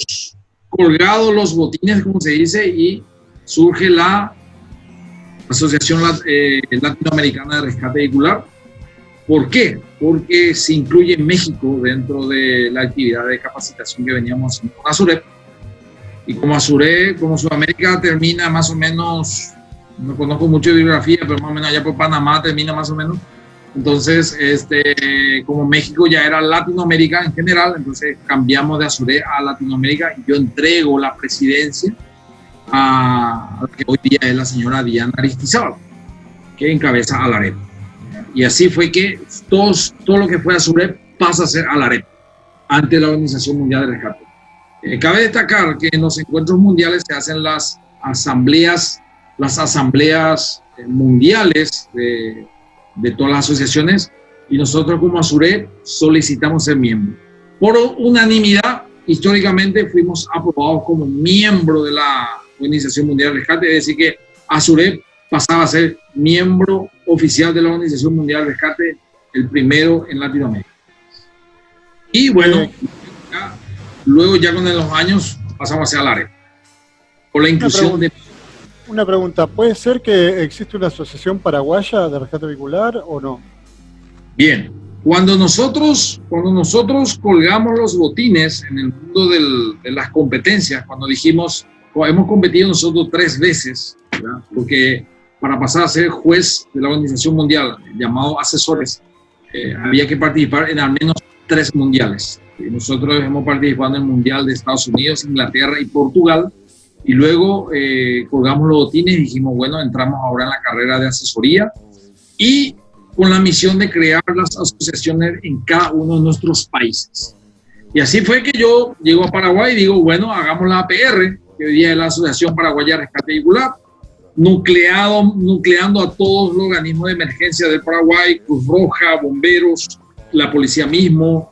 colgado los botines, como se dice, y surge la Asociación Latinoamericana de Rescate Vehicular. ¿Por qué? Porque se incluye México dentro de la actividad de capacitación que veníamos haciendo con Azurep. Y como Azurep, como Sudamérica termina más o menos, no conozco mucho de bibliografía, pero más o menos allá por Panamá termina más o menos. Entonces, como México ya era Latinoamérica en general, entonces cambiamos de Azurep a Latinoamérica y yo entrego la presidencia a la que hoy día es la señora Diana Aristizábal, que encabeza Alarep. Y así fue que todo lo que fue Azurep pasa a ser Alarep ante la Organización Mundial de Rescate. Cabe destacar que en los encuentros mundiales se hacen las asambleas mundiales de todas las asociaciones y nosotros como Azurep solicitamos ser miembro. Por unanimidad, históricamente fuimos aprobados como miembro de la Organización Mundial de Rescate, es decir que Azurep pasaba a ser miembro oficial de la Organización Mundial de Rescate, el primero en Latinoamérica. Y bueno, luego ya con los años pasamos hacia Alarep. Por la inclusión Una pregunta, ¿puede ser que existe una asociación paraguaya de rescate vehicular o no? Bien, cuando nosotros colgamos los botines en el mundo de las competencias, cuando dijimos, hemos competido nosotros 3 veces, ¿verdad? Porque para pasar a ser juez de la Organización Mundial, llamado asesores, había que participar en al menos 3 mundiales. Nosotros hemos participado en el Mundial de Estados Unidos, Inglaterra y Portugal, y luego colgamos los botines y dijimos, bueno, entramos ahora en la carrera de asesoría y con la misión de crear las asociaciones en cada uno de nuestros países. Y así fue que yo llego a Paraguay y digo, bueno, hagamos la APR, que hoy día es la Asociación Paraguaya de Rescate Vehicular, nucleando a todos los organismos de emergencia del Paraguay, Cruz Roja, bomberos, la policía mismo,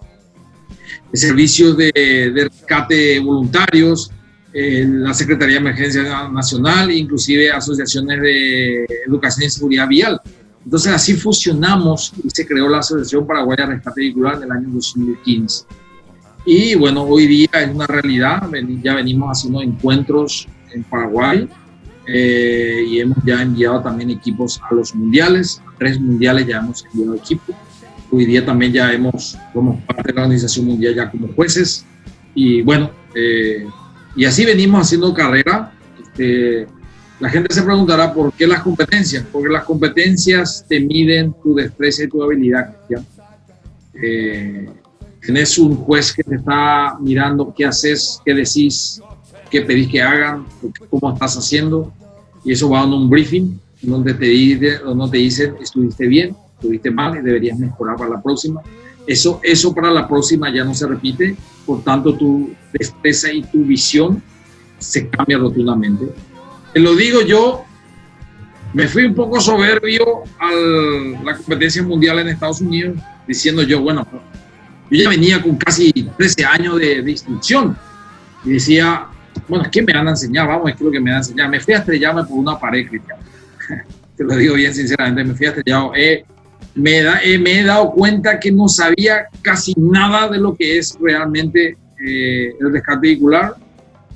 servicios de rescate voluntarios, la Secretaría de Emergencia Nacional, inclusive asociaciones de educación y seguridad vial. Entonces así fusionamos y se creó la Asociación Paraguaya de Rescate Vehicular en el año 2015. Y bueno, hoy día es una realidad, ya venimos haciendo encuentros en Paraguay y hemos ya enviado también equipos a los mundiales, a 3 mundiales ya hemos enviado equipos. Hoy día también ya somos parte de la Organización Mundial ya como jueces y bueno, y así venimos haciendo carrera. La gente se preguntará por qué las competencias, porque las competencias te miden tu destreza y tu habilidad, Cristian. Tenés un juez que te está mirando qué haces, qué decís, qué pedís que hagan, cómo estás haciendo, y eso va dando un briefing donde te dicen estuviste bien, estuviste mal y deberías mejorar para la próxima. Eso para la próxima ya no se repite, por tanto tu destreza y tu visión se cambia rotundamente. Te lo digo yo, me fui un poco soberbio a la competencia mundial en Estados Unidos, diciendo yo, bueno, yo ya venía con casi 13 años de instrucción y decía, bueno, ¿qué me van a enseñar? Vamos, ¿qué es lo que me van a enseñar? Me fui a estrellarme por una pared, Cristian. Te lo digo bien sinceramente, me fui a estrellar. Me he dado cuenta que no sabía casi nada de lo que es realmente el rescate vehicular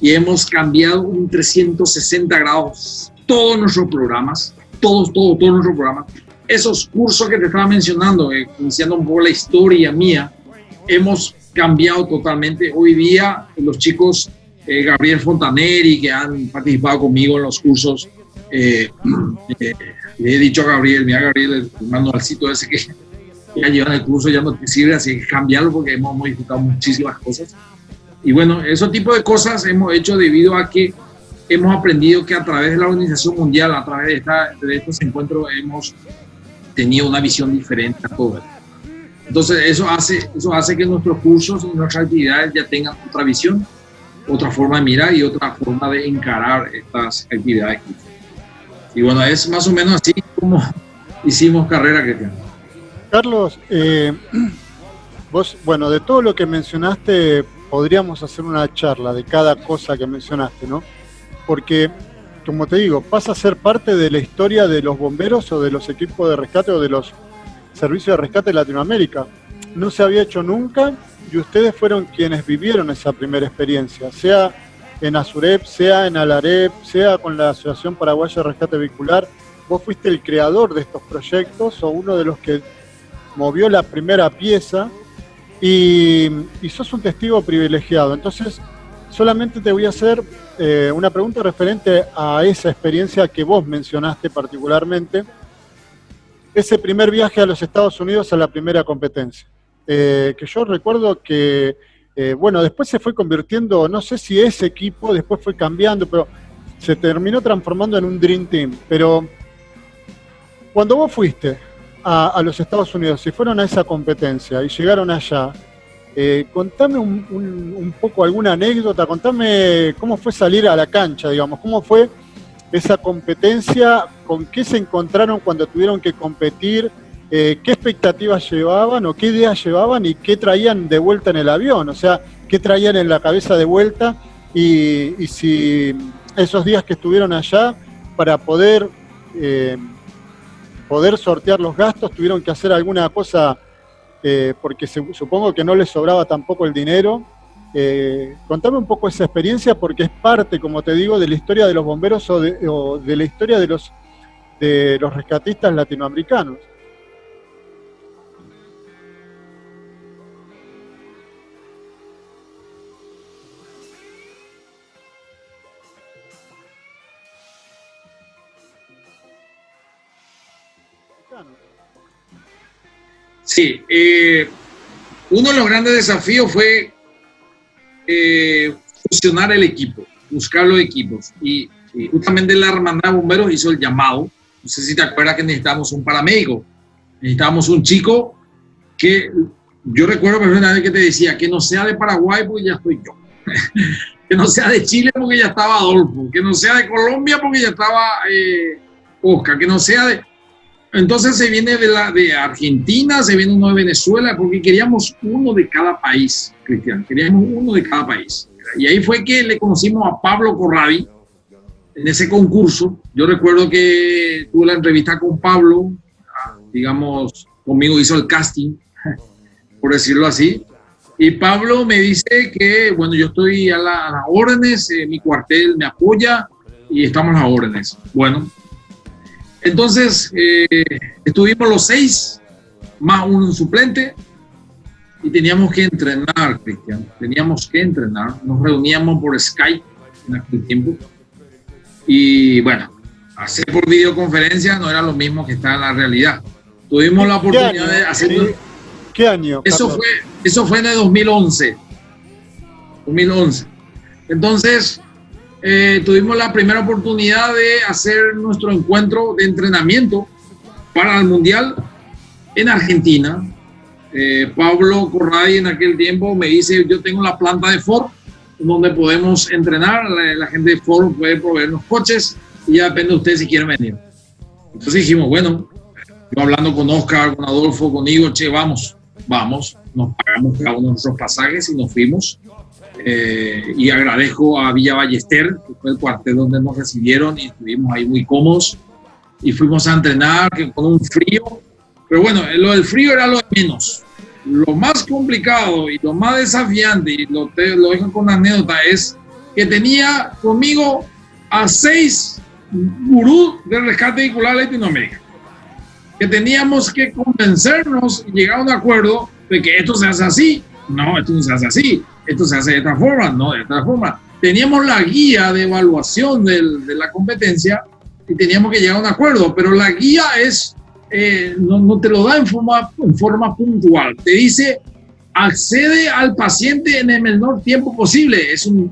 y hemos cambiado un 360 grados todos nuestros programas, todos nuestros programas. Esos cursos que te estaba mencionando, iniciando un poco la historia mía, hemos cambiado totalmente. Hoy día los chicos, Gabriel Fontaneri, que han participado conmigo en los cursos, le he dicho a Gabriel, mira Gabriel, el manualcito ese que ya llevan el curso ya no te sirve, así que cambiarlo porque hemos modificado muchísimas cosas. Y bueno, ese tipo de cosas hemos hecho debido a que hemos aprendido que a través de la Organización Mundial, a través de estos encuentros, hemos tenido una visión diferente a todo. Entonces eso hace que nuestros cursos y nuestras actividades ya tengan otra visión, otra forma de mirar y otra forma de encarar estas actividades. Y bueno, es más o menos así como hicimos carrera, Cristian. Carlos, vos, bueno, de todo lo que mencionaste, podríamos hacer una charla de cada cosa que mencionaste, ¿no? Porque, como te digo, pasa a ser parte de la historia de los bomberos o de los equipos de rescate o de los servicios de rescate de Latinoamérica. No se había hecho nunca y ustedes fueron quienes vivieron esa primera experiencia, sea en Asurep, sea en Alarep, sea con la Asociación Paraguaya de Rescate Vehicular. Vos fuiste el creador de estos proyectos o uno de los que movió la primera pieza y sos un testigo privilegiado. Entonces, solamente te voy a hacer una pregunta referente a esa experiencia que vos mencionaste particularmente, ese primer viaje a los Estados Unidos a la primera competencia. Que yo recuerdo que, bueno, después se fue convirtiendo, no sé si ese equipo después fue cambiando, pero se terminó transformando en un Dream Team. Pero cuando vos fuiste a los Estados Unidos y fueron a esa competencia y llegaron allá, contame un poco alguna anécdota, contame cómo fue salir a la cancha, digamos, cómo fue esa competencia, con qué se encontraron cuando tuvieron que competir, qué expectativas llevaban o qué ideas llevaban y qué traían de vuelta en el avión, o sea, qué traían en la cabeza de vuelta y si esos días que estuvieron allá para poder sortear los gastos tuvieron que hacer alguna cosa, porque supongo que no les sobraba tampoco el dinero. Contame un poco esa experiencia porque es parte, como te digo, de la historia de los bomberos o de la historia de los rescatistas latinoamericanos. Sí, uno de los grandes desafíos fue fusionar el equipo, buscar los equipos. Y justamente la Hermandad de Bomberos hizo el llamado. No sé si te acuerdas que necesitábamos un paramédico, necesitábamos un chico que yo recuerdo personalmente que te decía que no sea de Paraguay porque ya estoy yo, que no sea de Chile porque ya estaba Adolfo, que no sea de Colombia porque ya estaba Oscar, que no sea de... Entonces se viene de Argentina, se viene uno de Venezuela, porque queríamos uno de cada país, Cristian, queríamos uno de cada país. Y ahí fue que le conocimos a Pablo Corradi en ese concurso. Yo recuerdo que tuve la entrevista con Pablo, digamos, conmigo hizo el casting, por decirlo así. Y Pablo me dice que, bueno, yo estoy a las órdenes, mi cuartel me apoya y estamos a las órdenes. Bueno, entonces estuvimos los 6, más un suplente, y teníamos que entrenar, Cristian, teníamos que entrenar. Nos reuníamos por Skype en aquel tiempo. Y bueno, hacer por videoconferencia no era lo mismo que estar en la realidad. Tuvimos la oportunidad de hacerlo. ¿Qué año? Eso fue en el 2011. Entonces, tuvimos la primera oportunidad de hacer nuestro encuentro de entrenamiento para el Mundial en Argentina. Pablo Corradi en aquel tiempo me dice, yo tengo la planta de Ford donde podemos entrenar, la gente de Ford puede proveernos coches y ya depende de ustedes si quieren venir. Entonces dijimos, bueno, yo hablando con Oscar, con Adolfo, conmigo, che, vamos, nos pagamos cada uno de nuestros pasajes y nos fuimos. Y agradezco a Villa Ballester, que fue el cuartel donde nos recibieron y estuvimos ahí muy cómodos y fuimos a entrenar con un frío, pero bueno, lo del frío era lo de menos. Lo más complicado y lo más desafiante, y lo dejo con anécdota, es que tenía conmigo a 6 gurús de rescate vehicular Latinoamérica, que teníamos que convencernos y llegar a un acuerdo de que esto se hace así, no, esto no se hace así, esto se hace de esta forma, no, de esta forma. Teníamos la guía de evaluación de la competencia y teníamos que llegar a un acuerdo, pero la guía es, no te lo da en forma puntual, te dice, accede al paciente en el menor tiempo posible, es uno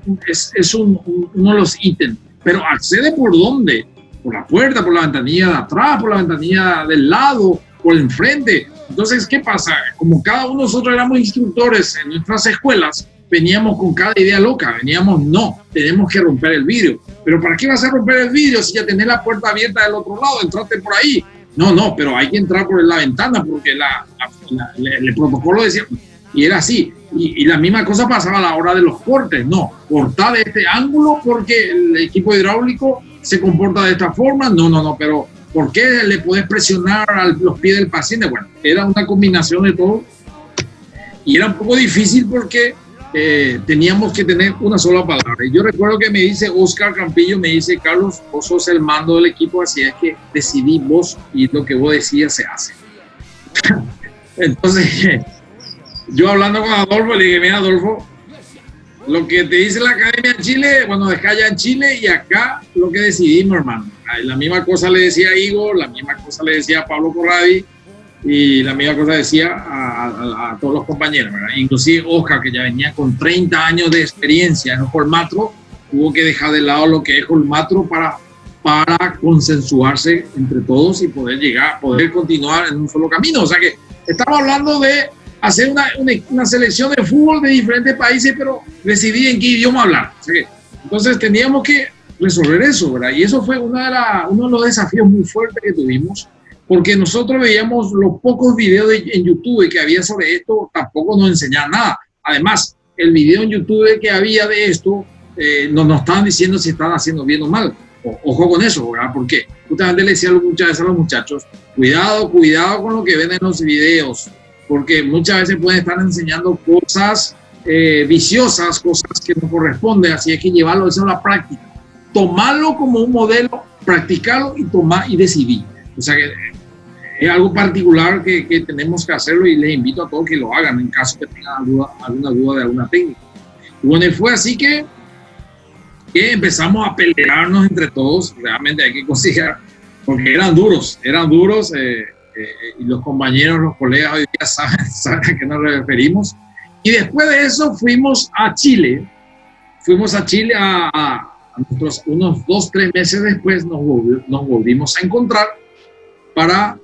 de los ítems, pero accede por dónde, por la puerta, por la ventanilla de atrás, por la ventanilla del lado, por el enfrente. Entonces, ¿qué pasa? Como cada uno de nosotros éramos instructores en nuestras escuelas, veníamos con cada idea loca, no, tenemos que romper el vidrio. ¿Pero para qué vas a romper el vidrio si ya tenés la puerta abierta del otro lado? Entraste por ahí. No, pero hay que entrar por la ventana porque el protocolo decía, y era así. Y la misma cosa pasaba a la hora de los cortes. No, cortar de este ángulo porque el equipo hidráulico se comporta de esta forma. No, pero ¿por qué le podés presionar a los pies del paciente? Bueno, era una combinación de todo y era un poco difícil porque teníamos que tener una sola palabra. Y yo recuerdo que me dice Oscar Campillo, me dice, Carlos, vos sos el mando del equipo, así es que decidí vos y lo que vos decías se hace. Entonces, yo hablando con Adolfo, le dije, mira Adolfo, lo que te dice la Academia en Chile, bueno, dejá allá en Chile y acá lo que decidimos, hermano. La misma cosa le decía a Igor, la misma cosa le decía a Pablo Corradi y la misma cosa decía a todos los compañeros, ¿verdad? Inclusive Oscar, que ya venía con 30 años de experiencia en el Colmatro, tuvo que dejar de lado lo que es Colmatro para consensuarse entre todos y poder continuar en un solo camino. O sea que estamos hablando de hacer una selección de fútbol de diferentes países, pero decidir en qué idioma hablar. O sea que, entonces teníamos que resolver eso, ¿verdad? Y eso fue uno de los desafíos muy fuertes que tuvimos, porque nosotros veíamos los pocos videos en YouTube que había sobre esto, tampoco nos enseñaban nada. Además, el video en YouTube que había de esto, no nos estaban diciendo si estaban haciendo bien o mal. Ojo con eso, ¿verdad? Porque justamente le decía muchas veces a los muchachos, cuidado con lo que ven en los videos, porque muchas veces pueden estar enseñando cosas viciosas, cosas que no corresponden, así es que llevarlo eso a la práctica. Tomarlo como un modelo, practicarlo y decidir. O sea que es algo particular que tenemos que hacerlo y les invito a todos que lo hagan en caso que tengan alguna duda de alguna técnica. Y bueno, fue así que empezamos a pelearnos entre todos. Realmente hay que considerar, porque eran duros. y los compañeros, los colegas hoy día saben a qué nos referimos. Y después de eso fuimos a Chile. Fuimos a Chile unos 2-3 meses después nos volvimos a encontrar pero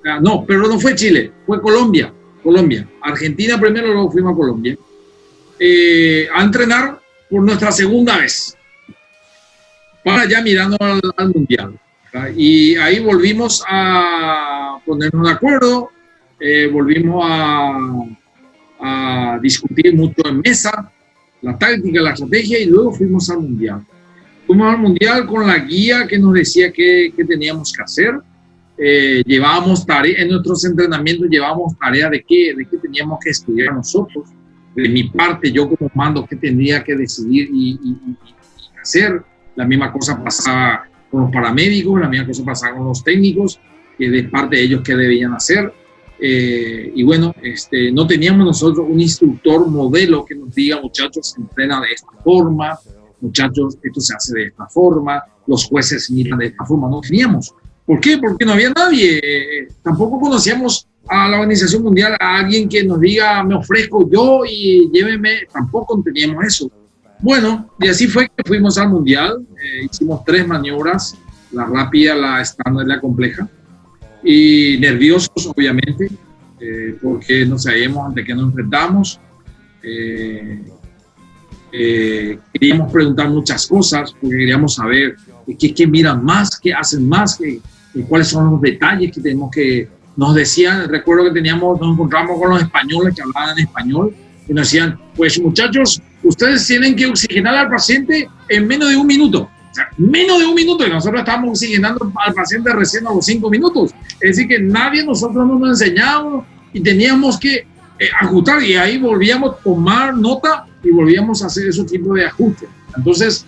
no fue Chile, fue Colombia. Argentina primero, luego fuimos a Colombia a entrenar por nuestra segunda vez, para ya mirando al Mundial. ¿Verdad? Y ahí volvimos a ponernos de acuerdo, volvimos a discutir mucho en mesa, la táctica, la estrategia, y luego fuimos al Mundial. Fuimos al Mundial con la guía que nos decía qué teníamos que hacer. Llevábamos tareas, en nuestros entrenamientos llevábamos tareas de qué teníamos que estudiar nosotros. De mi parte, yo como mando, qué tendría que decidir y hacer. La misma cosa pasaba con los paramédicos, la misma cosa pasaba con los técnicos, que de parte de ellos qué debían hacer. Y bueno, no teníamos nosotros un instructor modelo que nos diga, muchachos, se entrena de esta forma, muchachos, esto se hace de esta forma, los jueces miran de esta forma. No teníamos. ¿Por qué? Porque no había nadie. Tampoco conocíamos a la Organización Mundial, a alguien que nos diga, me ofrezco yo y lléveme. Tampoco teníamos eso. Bueno, y así fue que fuimos al Mundial. Hicimos 3 maniobras, la rápida, la estándar y la compleja. Y nerviosos, obviamente, porque no sabíamos ante qué nos enfrentamos. Queríamos preguntar muchas cosas, porque queríamos saber qué miran más, qué hacen más, cuáles son los detalles que tenemos que... Nos decían, recuerdo que nos encontramos con los españoles que hablaban español, y nos decían, pues muchachos, ustedes tienen que oxigenar al paciente en menos de 1 minuto. O sea, menos de 1 minuto, y nosotros estábamos oxigenando al paciente recién a los 5 minutos. Es decir, que nadie nosotros nos enseñaba y teníamos que ajustar, y ahí volvíamos a tomar nota y volvíamos a hacer ese tipo de ajustes. Entonces,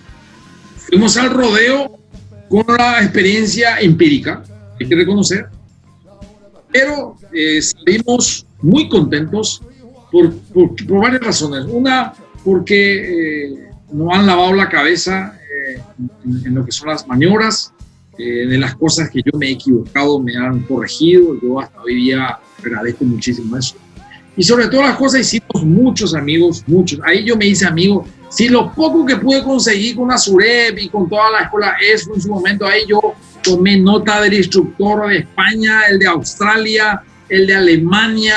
fuimos al rodeo con la experiencia empírica, hay que reconocer, pero salimos muy contentos por varias razones. Una, porque nos han lavado la cabeza en lo que son las maniobras, de las cosas que yo me he equivocado, me han corregido. Yo hasta hoy día agradezco muchísimo eso. Y sobre todas las cosas hicimos muchos amigos, muchos. Ahí yo me hice amigo. Si lo poco que pude conseguir con la SUREP y con toda la escuela ESFO en su momento, ahí yo tomé nota del instructor de España, el de Australia, el de Alemania,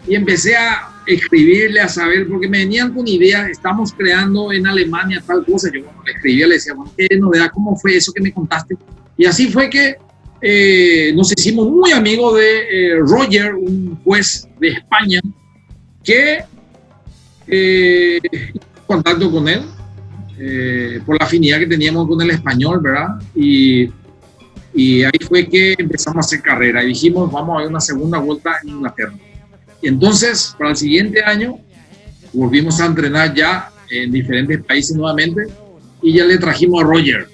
y empecé a escribirle, a saber, porque me venían con ideas, estamos creando en Alemania tal cosa. Yo cuando le escribía le decía, bueno, ¿qué novedad? ¿Cómo fue eso que me contaste? Y así fue que nos hicimos muy amigos de Roger, un juez de España, que contacto con él por la afinidad que teníamos con el español, ¿verdad? Y ahí fue que empezamos a hacer carrera y dijimos, vamos a ver una segunda vuelta en Inglaterra. Y entonces, para el siguiente año, volvimos a entrenar ya en diferentes países nuevamente, y ya le trajimos a Roger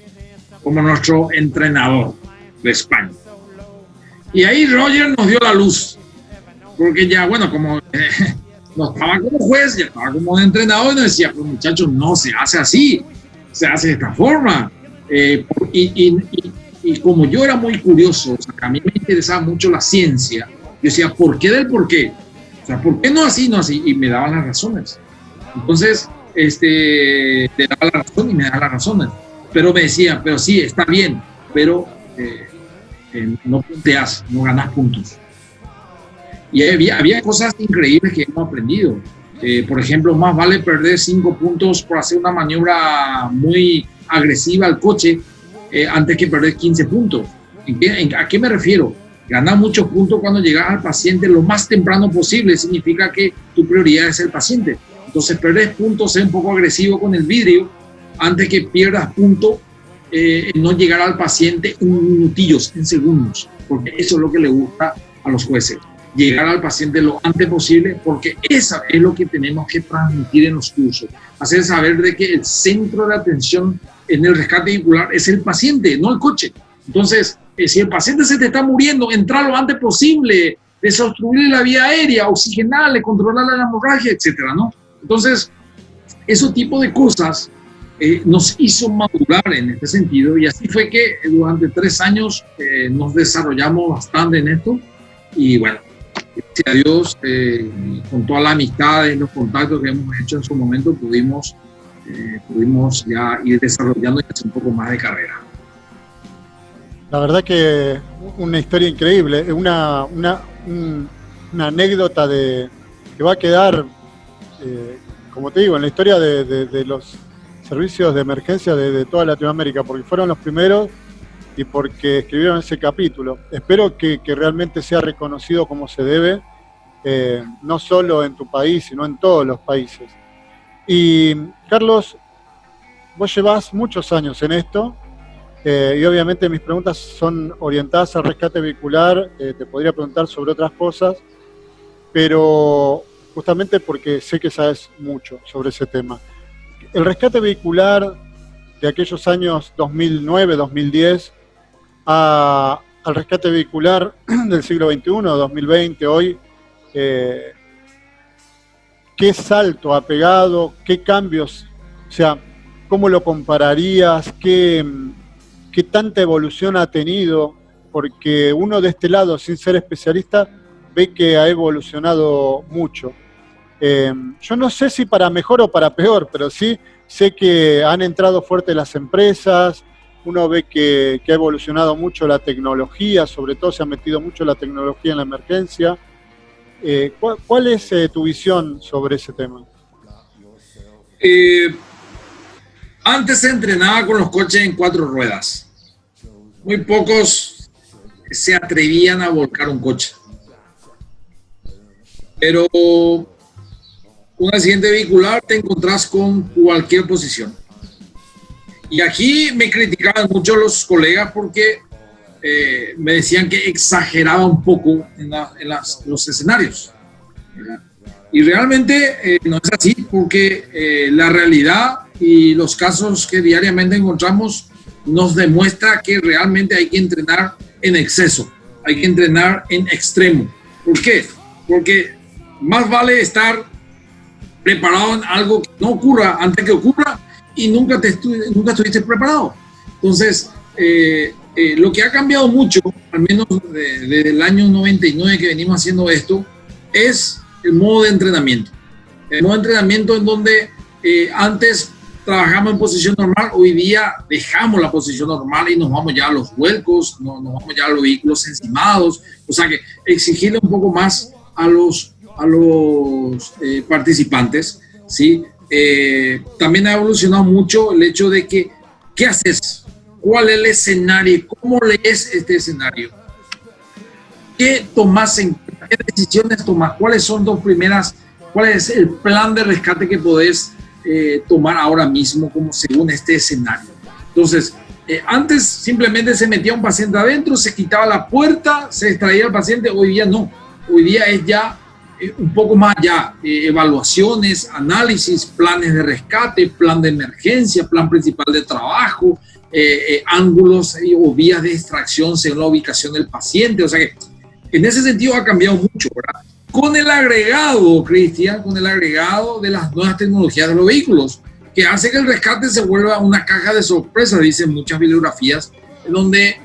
como nuestro entrenador de España. Y ahí Roger nos dio la luz, porque ya, bueno, como no estaba como juez, ya estaba como entrenador, y nos decía, pues muchachos, no se hace así, se hace de esta forma. Y como yo era muy curioso, o sea, a mí me interesaba mucho la ciencia, yo decía, ¿por qué del por qué? O sea, ¿por qué no así, no así? Y me daban las razones. Entonces, le daba la razón y me daba las razones. Pero me decía, pero sí, está bien, pero no punteas, no ganas puntos. Y había cosas increíbles que hemos aprendido. Por ejemplo, más vale perder 5 puntos por hacer una maniobra muy agresiva al coche antes que perder 15 puntos. ¿A qué me refiero? Ganar muchos puntos cuando llegas al paciente lo más temprano posible significa que tu prioridad es el paciente. Entonces, perder puntos, ser un poco agresivo con el vidrio antes que pierdas puntos, no llegar al paciente en minutillos, en segundos, porque eso es lo que le gusta a los jueces. Llegar al paciente lo antes posible, porque eso es lo que tenemos que transmitir en los cursos. Hacer saber de que el centro de atención en el rescate vehicular es el paciente, no el coche. Entonces, si el paciente se te está muriendo, entrar lo antes posible, desobstruirle la vía aérea, oxigenarle, controlarle la hemorragia, etcétera, ¿no? Entonces, ese tipo de cosas nos hizo madurar en este sentido, y así fue que durante 3 años nos desarrollamos bastante en esto. Y bueno, gracias a Dios, con todas las amistades, los contactos que hemos hecho en su momento, pudimos ya ir desarrollando y hacer un poco más de carrera. La verdad que una historia increíble, una anécdota que va a quedar, como te digo, en la historia de los servicios de emergencia de toda Latinoamérica, porque fueron los primeros y porque escribieron ese capítulo. Espero que realmente sea reconocido como se debe, no solo en tu país, sino en todos los países. Y Carlos, vos llevás muchos años en esto, y obviamente mis preguntas son orientadas al rescate vehicular. Te podría preguntar sobre otras cosas, pero justamente porque sé que sabes mucho sobre ese tema. El rescate vehicular de aquellos años 2009, 2010, al rescate vehicular del siglo XXI, 2020, hoy, ¿qué salto ha pegado? ¿Qué cambios? O sea, ¿cómo lo compararías? ¿Qué tanta evolución ha tenido? Porque uno de este lado, sin ser especialista, ve que ha evolucionado mucho. Yo no sé si para mejor o para peor, pero sí sé que han entrado fuerte las empresas. Uno ve que ha evolucionado mucho la tecnología, sobre todo se ha metido mucho la tecnología en la emergencia. ¿Cuál es tu visión sobre ese tema? Antes se entrenaba con los coches en 4 ruedas. Muy pocos se atrevían a volcar un coche. Pero un accidente vehicular te encontrás con cualquier posición. Y aquí me criticaban mucho los colegas porque me decían que exageraba un poco en los escenarios. Y realmente no es así, porque la realidad y los casos que diariamente encontramos nos demuestra que realmente hay que entrenar en exceso, hay que entrenar en extremo. ¿Por qué? Porque más vale estar preparado en algo que no ocurra antes que ocurra y nunca estuviste preparado. Entonces, lo que ha cambiado mucho, al menos desde el año 99 que venimos haciendo esto, es el modo de entrenamiento. El modo de entrenamiento en donde antes trabajamos en posición normal, hoy día dejamos la posición normal y nos vamos ya a los vuelcos, nos vamos ya a los vehículos encimados. O sea que exigirle un poco más a los participantes, ¿sí? También ha evolucionado mucho el hecho de que, ¿qué haces? ¿Cuál es el escenario? ¿Cómo lees este escenario? ¿Qué tomas en cuenta? ¿Qué decisiones tomas? ¿Cuáles son cuál es el plan de rescate que podés tomar ahora mismo como según este escenario? Entonces, antes simplemente se metía un paciente adentro, se quitaba la puerta, se extraía al paciente. Hoy día no. Hoy día es ya un poco más allá, evaluaciones, análisis, planes de rescate, plan de emergencia, plan principal de trabajo, ángulos o vías de extracción según la ubicación del paciente. O sea que en ese sentido ha cambiado mucho, ¿verdad? Con el agregado, Cristian, con el agregado de las nuevas tecnologías de los vehículos, que hace que el rescate se vuelva una caja de sorpresas, dicen muchas bibliografías, en donde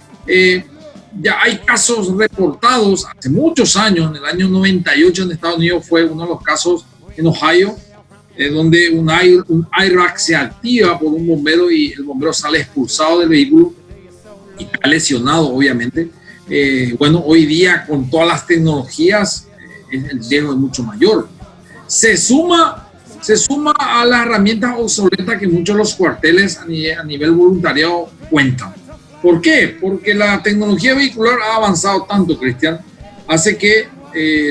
ya hay casos reportados hace muchos años. En el año 98 en Estados Unidos fue uno de los casos en Ohio, donde un airbag se activa por un bombero y el bombero sale expulsado del vehículo y está lesionado, obviamente. Bueno, hoy día con todas las tecnologías el riesgo es mucho mayor. Se suma a las herramientas obsoletas que muchos de los cuarteles a nivel voluntariado cuentan. ¿Por qué? Porque la tecnología vehicular ha avanzado tanto, Cristian, hace que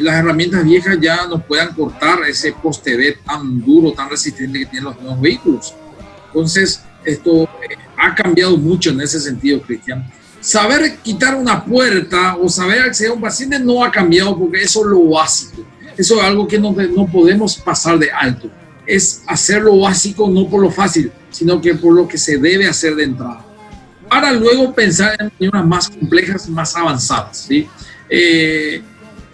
las herramientas viejas ya no puedan cortar ese poste B tan duro, tan resistente que tienen los nuevos vehículos. Entonces, esto ha cambiado mucho en ese sentido, Cristian. Saber quitar una puerta o saber acceder a un paciente no ha cambiado, porque eso es lo básico. Eso es algo que no podemos pasar de alto. Es hacer lo básico no por lo fácil, sino que por lo que se debe hacer de entrada. Para luego pensar en maniobras más complejas, más avanzadas, ¿sí?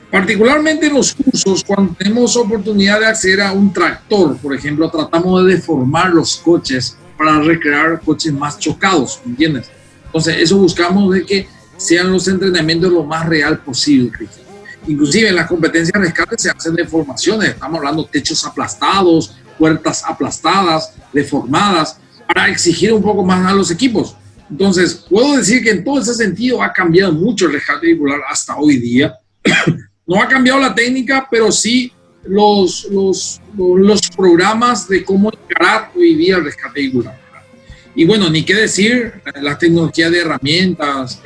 Particularmente en los cursos, cuando tenemos oportunidad de acceder a un tractor, por ejemplo, tratamos de deformar los coches para recrear coches más chocados, ¿entiendes? Entonces, eso buscamos de que sean los entrenamientos lo más real posible, Cristian. Inclusive en las competencias de rescate se hacen deformaciones, estamos hablando de techos aplastados, puertas aplastadas, deformadas, para exigir un poco más a los equipos. Entonces, puedo decir que en todo ese sentido ha cambiado mucho el rescate vehicular hasta hoy día. No ha cambiado la técnica, pero sí los programas de cómo encarar hoy día el rescate vehicular. Y bueno, ni qué decir, la tecnología de herramientas,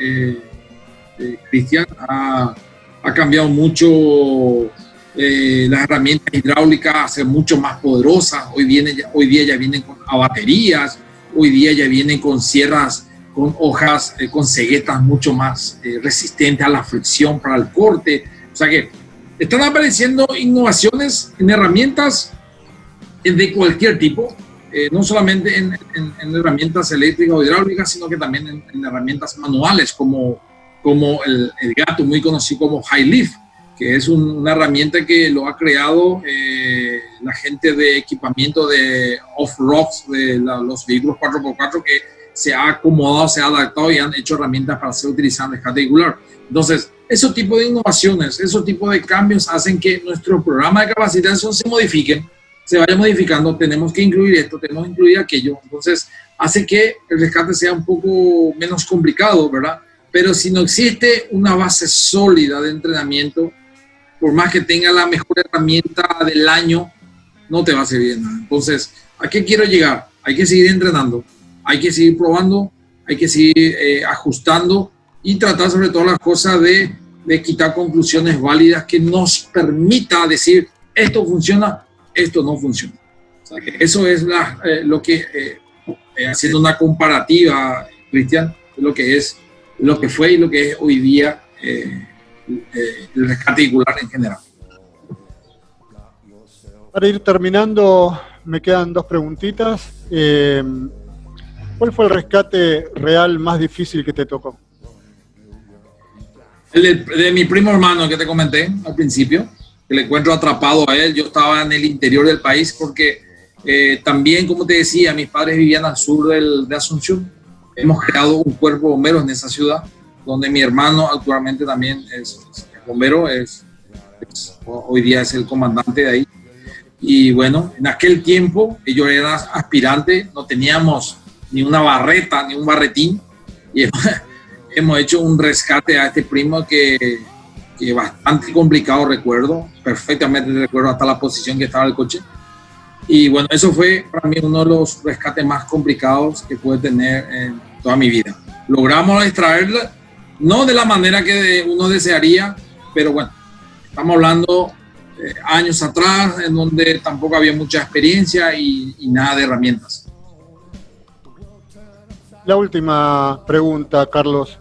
Cristian, ha cambiado mucho. Las herramientas hidráulicas a ser mucho más poderosas. Hoy día ya vienen a baterías, hoy día ya vienen con sierras, con hojas, con ceguetas mucho más resistentes a la fricción para el corte. O sea que están apareciendo innovaciones en herramientas de cualquier tipo, no solamente en herramientas eléctricas o hidráulicas, sino que también en herramientas manuales como el gato muy conocido como High Lift, que es una herramienta que lo ha creado la gente de equipamiento de off-roads de los vehículos 4x4, que se ha acomodado, se ha adaptado y han hecho herramientas para ser utilizadas en rescate vehicular. Entonces, esos tipos de innovaciones, esos tipos de cambios hacen que nuestro programa de capacitación se modifiquen, se vaya modificando. Tenemos que incluir esto, tenemos que incluir aquello. Entonces, hace que el rescate sea un poco menos complicado, ¿verdad? Pero si no existe una base sólida de entrenamiento, por más que tenga la mejor herramienta del año, no te va a servir de nada. Entonces, ¿a qué quiero llegar? Hay que seguir entrenando, hay que seguir probando, hay que seguir ajustando y tratar sobre todas las cosas de quitar conclusiones válidas que nos permita decir esto funciona, esto no funciona. O sea, que eso es lo que, haciendo una comparativa, Cristian, lo que es, lo que fue y lo que es hoy día el rescate vehicular en general. Para ir terminando, me quedan dos preguntitas. ¿Cuál fue el rescate real más difícil que te tocó? El de mi primo hermano que te comenté al principio, que le encuentro atrapado a él. Yo estaba en el interior del país porque también, como te decía, mis padres vivían al sur de Asunción. Hemos creado un cuerpo de bomberos en esa ciudad, donde mi hermano actualmente también es bombero, hoy día es el comandante de ahí. Y bueno, en aquel tiempo yo era aspirante, no teníamos ni una barreta, ni un barretín, y hemos hecho un rescate a este primo que bastante complicado, recuerdo, perfectamente recuerdo hasta la posición que estaba el coche. Y bueno, eso fue para mí uno de los rescates más complicados que pude tener en toda mi vida. Logramos extraerla, no de la manera que uno desearía, pero bueno, estamos hablando años atrás, en donde tampoco había mucha experiencia y nada de herramientas. La última pregunta, Carlos.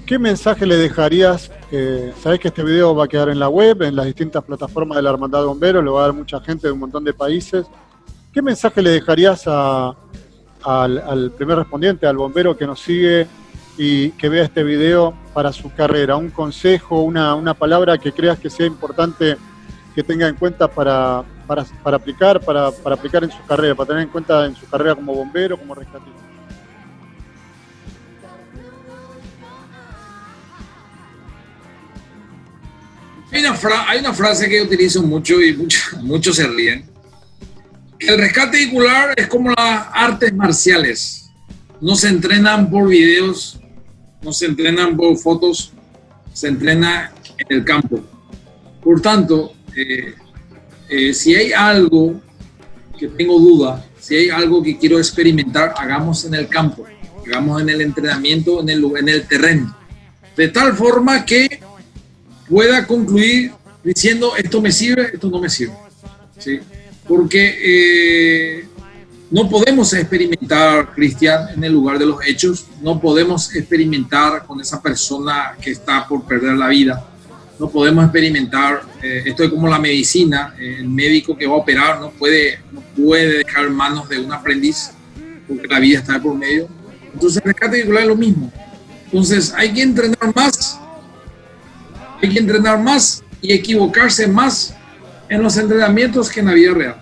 ¿Qué mensaje le dejarías? Sabés que este video va a quedar en la web, en las distintas plataformas de la Hermandad de Bomberos, lo va a ver mucha gente de un montón de países. ¿Qué mensaje le dejarías al primer respondiente, al bombero que nos sigue y que vea este video para su carrera? Un consejo, una palabra que creas que sea importante que tenga en cuenta para aplicar en su carrera, para tener en cuenta en su carrera como bombero, como rescatista. Hay una frase que utilizo mucho y muchos se ríen. El rescate vehicular es como las artes marciales. No se entrenan por videos, no se entrenan por fotos, se entrena en el campo. Por tanto, si hay algo que tengo duda, si hay algo que quiero experimentar, hagamos en el campo, hagamos en el entrenamiento, en el terreno. De tal forma que pueda concluir diciendo esto me sirve, esto no me sirve, ¿sí? Porque no podemos experimentar, Cristian, en el lugar de los hechos, no podemos experimentar con esa persona que está por perder la vida, no podemos experimentar, esto es como la medicina, el médico que va a operar no puede dejar en manos de un aprendiz, porque la vida está por medio. Entonces el rescate vehicular es lo mismo. Entonces hay que entrenar más y equivocarse más en los entrenamientos que en la vida real.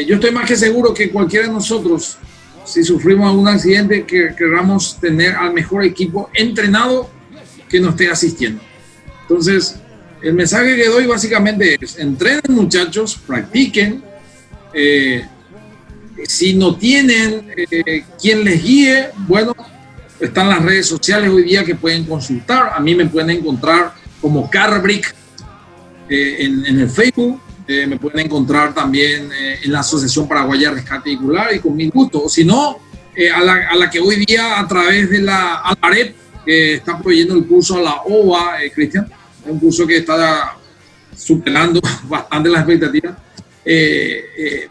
Yo estoy más que seguro que cualquiera de nosotros, si sufrimos algún accidente, que queramos tener al mejor equipo entrenado que no esté asistiendo. Entonces, el mensaje que doy básicamente es: entrenen, muchachos, practiquen. Si no tienen quien les guíe, bueno, están las redes sociales hoy día que pueden consultar. A mí me pueden encontrar como Carbrick en el Facebook. Me pueden encontrar también en la Asociación Paraguaya de Rescate Vehicular, y con mil gusto. O si no, a la que hoy día a través de la AREP, que está proveyendo el curso a la OVA, Cristian, es un curso que está superando bastante las expectativas.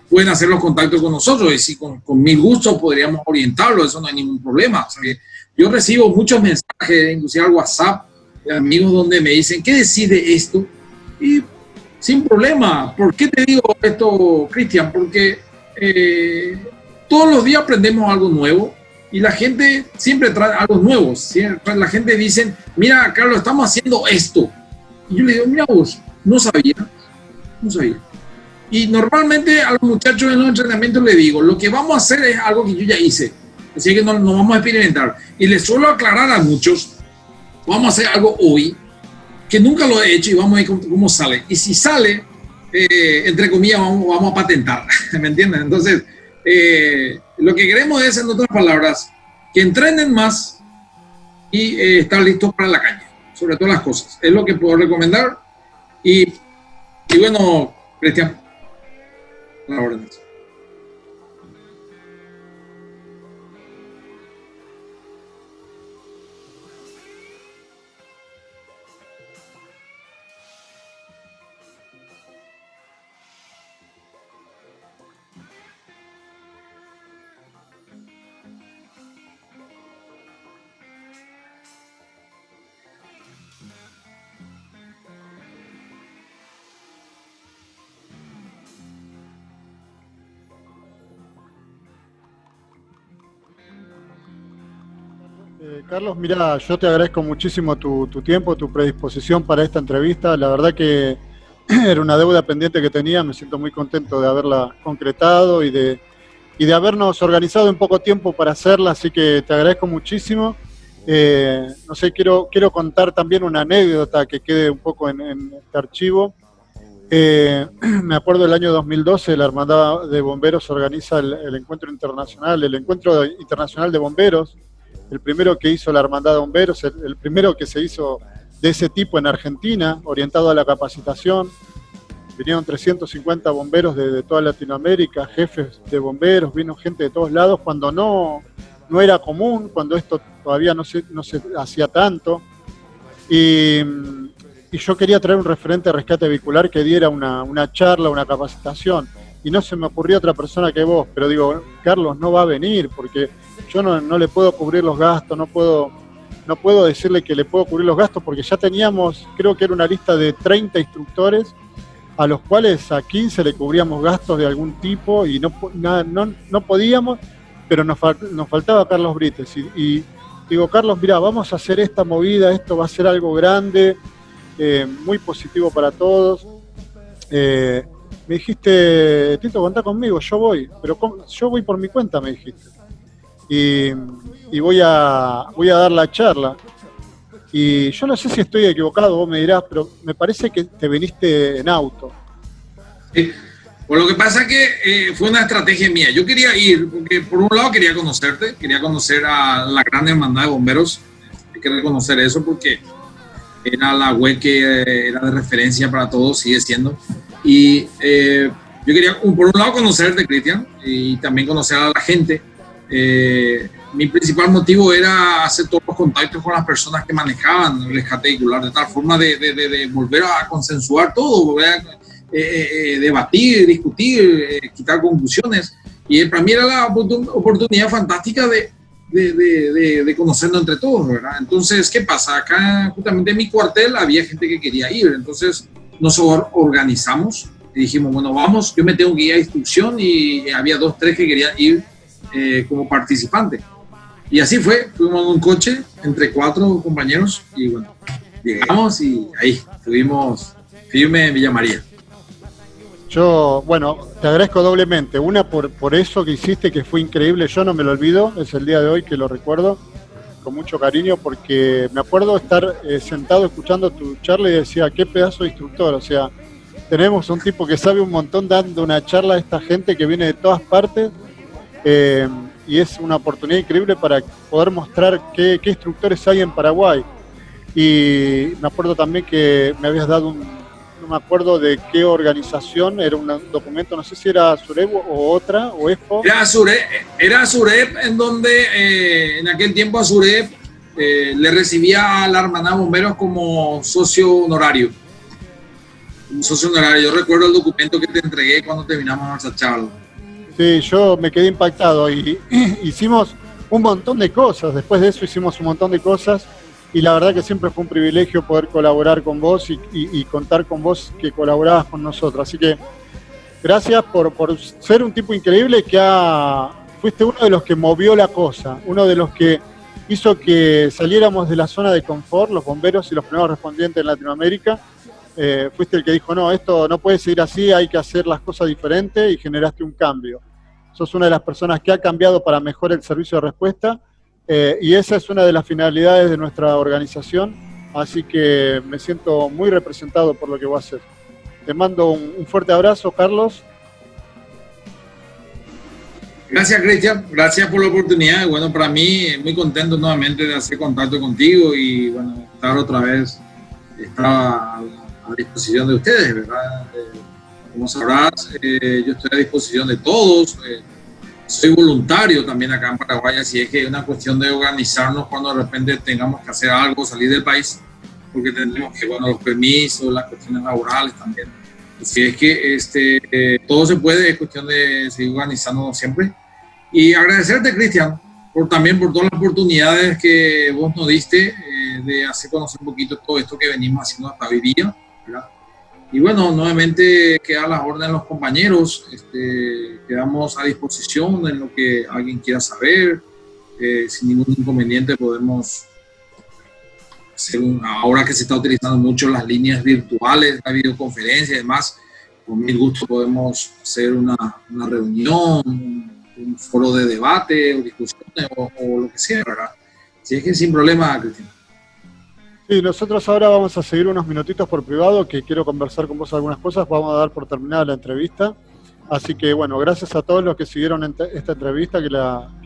Pueden hacer los contactos con nosotros, y si con mil gusto podríamos orientarlo, eso no hay ningún problema. O sea, que yo recibo muchos mensajes, inclusive al WhatsApp, de amigos donde me dicen: ¿qué decide esto? Y sin problema. ¿Por qué te digo esto, Cristian? Porque todos los días aprendemos algo nuevo, y la gente siempre trae algo nuevo. La gente dice: mira, Carlos, estamos haciendo esto. Y yo le digo: mira vos, no sabía. Y normalmente a los muchachos en los entrenamientos les digo: lo que vamos a hacer es algo que yo ya hice, así que no vamos a experimentar. Y les suelo aclarar a muchos: vamos a hacer algo hoy que nunca lo he hecho, y vamos a ver cómo sale. Y si sale, entre comillas, vamos a patentar. ¿Me entienden? Entonces, lo que queremos es, en otras palabras, que entrenen más y estar listos para la calle, sobre todas las cosas. Es lo que puedo recomendar. Y bueno, Cristian, la orden. Carlos, mira, yo te agradezco muchísimo tu tiempo, tu predisposición para esta entrevista. La verdad que era una deuda pendiente que tenía. Me siento muy contento de haberla concretado y de habernos organizado en poco tiempo para hacerla, así que te agradezco muchísimo. No sé, quiero contar también una anécdota que quede un poco en este archivo. Me acuerdo del año 2012, la Hermandad de Bomberos organiza el Encuentro Internacional de Bomberos, el primero que hizo la Hermandad de Bomberos, el primero que se hizo de ese tipo en Argentina, orientado a la capacitación. Vinieron 350 bomberos de toda Latinoamérica, jefes de bomberos, vino gente de todos lados, cuando no era común, cuando esto todavía no se hacía tanto. Y yo quería traer un referente de rescate vehicular que diera una charla, una capacitación. Y no se me ocurrió otra persona que vos, pero digo: Carlos no va a venir porque yo no le puedo cubrir los gastos, no puedo decirle que le puedo cubrir los gastos, porque ya teníamos, creo que era una lista de 30 instructores, a los cuales a 15 le cubríamos gastos de algún tipo, y no podíamos, pero nos faltaba Carlos Brites. Y digo: Carlos, mira, vamos a hacer esta movida, esto va a ser algo grande, muy positivo para todos. Me dijiste: Tito, contá conmigo, yo voy, pero yo voy por mi cuenta, me dijiste. Y voy a dar la charla. Y yo no sé si estoy equivocado, vos me dirás, pero me parece que te viniste en auto. Sí. Pues lo que pasa es que fue una estrategia mía. Yo quería ir, porque por un lado quería conocerte, quería conocer a la gran Hermandad de Bomberos. Hay que reconocer eso porque era la web que era de referencia para todos, sigue siendo. Y yo quería, por un lado, conocerte, Cristian, y también conocer a la gente. Mi principal motivo era hacer todos los contactos con las personas que manejaban el rescate vehicular, de tal forma de volver a consensuar todo, volver a debatir, discutir, quitar conclusiones. Y para mí era la oportunidad fantástica de conocernos entre todos, ¿verdad? Entonces, ¿qué pasa? Acá, justamente en mi cuartel, había gente que quería ir. Entonces, nos organizamos y dijimos: bueno, vamos, yo me tengo que ir a instrucción, y había 2, 3 que querían ir como participante. Y así fue, fuimos en un coche entre 4 compañeros y bueno, llegamos y ahí estuvimos firme en Villa María. Yo, bueno, te agradezco doblemente. Una por eso que hiciste, que fue increíble, yo no me lo olvido, es el día de hoy que lo recuerdo. con mucho cariño porque me acuerdo estar sentado escuchando tu charla y decía, qué pedazo de instructor, o sea, tenemos un tipo que sabe un montón dando una charla a esta gente que viene de todas partes y es una oportunidad increíble para poder mostrar qué instructores hay en Paraguay. Y me acuerdo también que me habías dado no me acuerdo de qué organización, era un documento, no sé si era Surep o otra, o EFO. Era Surep en donde en aquel tiempo a Surep le recibía a la Hermandad de Bomberos como socio honorario. Un socio honorario. Yo recuerdo el documento que te entregué cuando terminamos nuestra charla. Sí, yo me quedé impactado y hicimos un montón de cosas. Después de eso hicimos un montón de cosas y la verdad que siempre fue un privilegio poder colaborar con vos y contar con vos que colaborabas con nosotros. Así que gracias por ser un tipo increíble que fuiste uno de los que movió la cosa, uno de los que hizo que saliéramos de la zona de confort, los bomberos y los primeros respondientes en Latinoamérica. Fuiste el que dijo, no, esto no puede seguir así, hay que hacer las cosas diferentes y generaste un cambio. Sos una de las personas que ha cambiado para mejor el servicio de respuesta y esa es una de las finalidades de nuestra organización, así que me siento muy representado por lo que vos haces. Te mando un fuerte abrazo, Carlos. Gracias, Cristian. Gracias por la oportunidad. Bueno, para mí, muy contento nuevamente de hacer contacto contigo y, bueno, estar otra vez, estaba a disposición de ustedes, ¿verdad? Como sabrás, yo estoy a disposición de todos. Soy voluntario también acá en Paraguay, así es que es una cuestión de organizarnos cuando de repente tengamos que hacer algo, salir del país, porque tenemos que, bueno, los permisos, las cuestiones laborales también. Así es que todo se puede, es cuestión de seguir organizándonos siempre. Y agradecerte, Cristian, también por todas las oportunidades que vos nos diste de hacer conocer un poquito todo esto que venimos haciendo hasta hoy día, ¿verdad? Y bueno, nuevamente quedan las órdenes de los compañeros, quedamos a disposición en lo que alguien quiera saber, sin ningún inconveniente podemos hacer ahora que se está utilizando mucho las líneas virtuales, la videoconferencia y demás, con mil gusto podemos hacer una reunión, un foro de debate o discusiones o lo que sea, ¿verdad? Así es que sin problema, Cristina. Sí, nosotros ahora vamos a seguir unos minutitos por privado, que quiero conversar con vos algunas cosas, vamos a dar por terminada la entrevista. Así que bueno, gracias a todos los que siguieron esta entrevista, que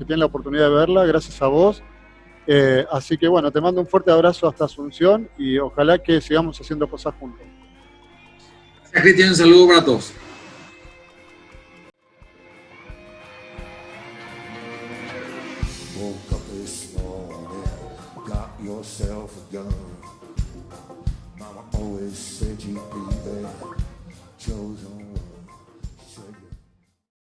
tienen la oportunidad de verla, gracias a vos. Así que bueno, te mando un fuerte abrazo hasta Asunción y ojalá que sigamos haciendo cosas juntos. Gracias, Cristian, un saludo para todos. Woke up this morning, got yourself a gun. Mama always said you'd be there, chosen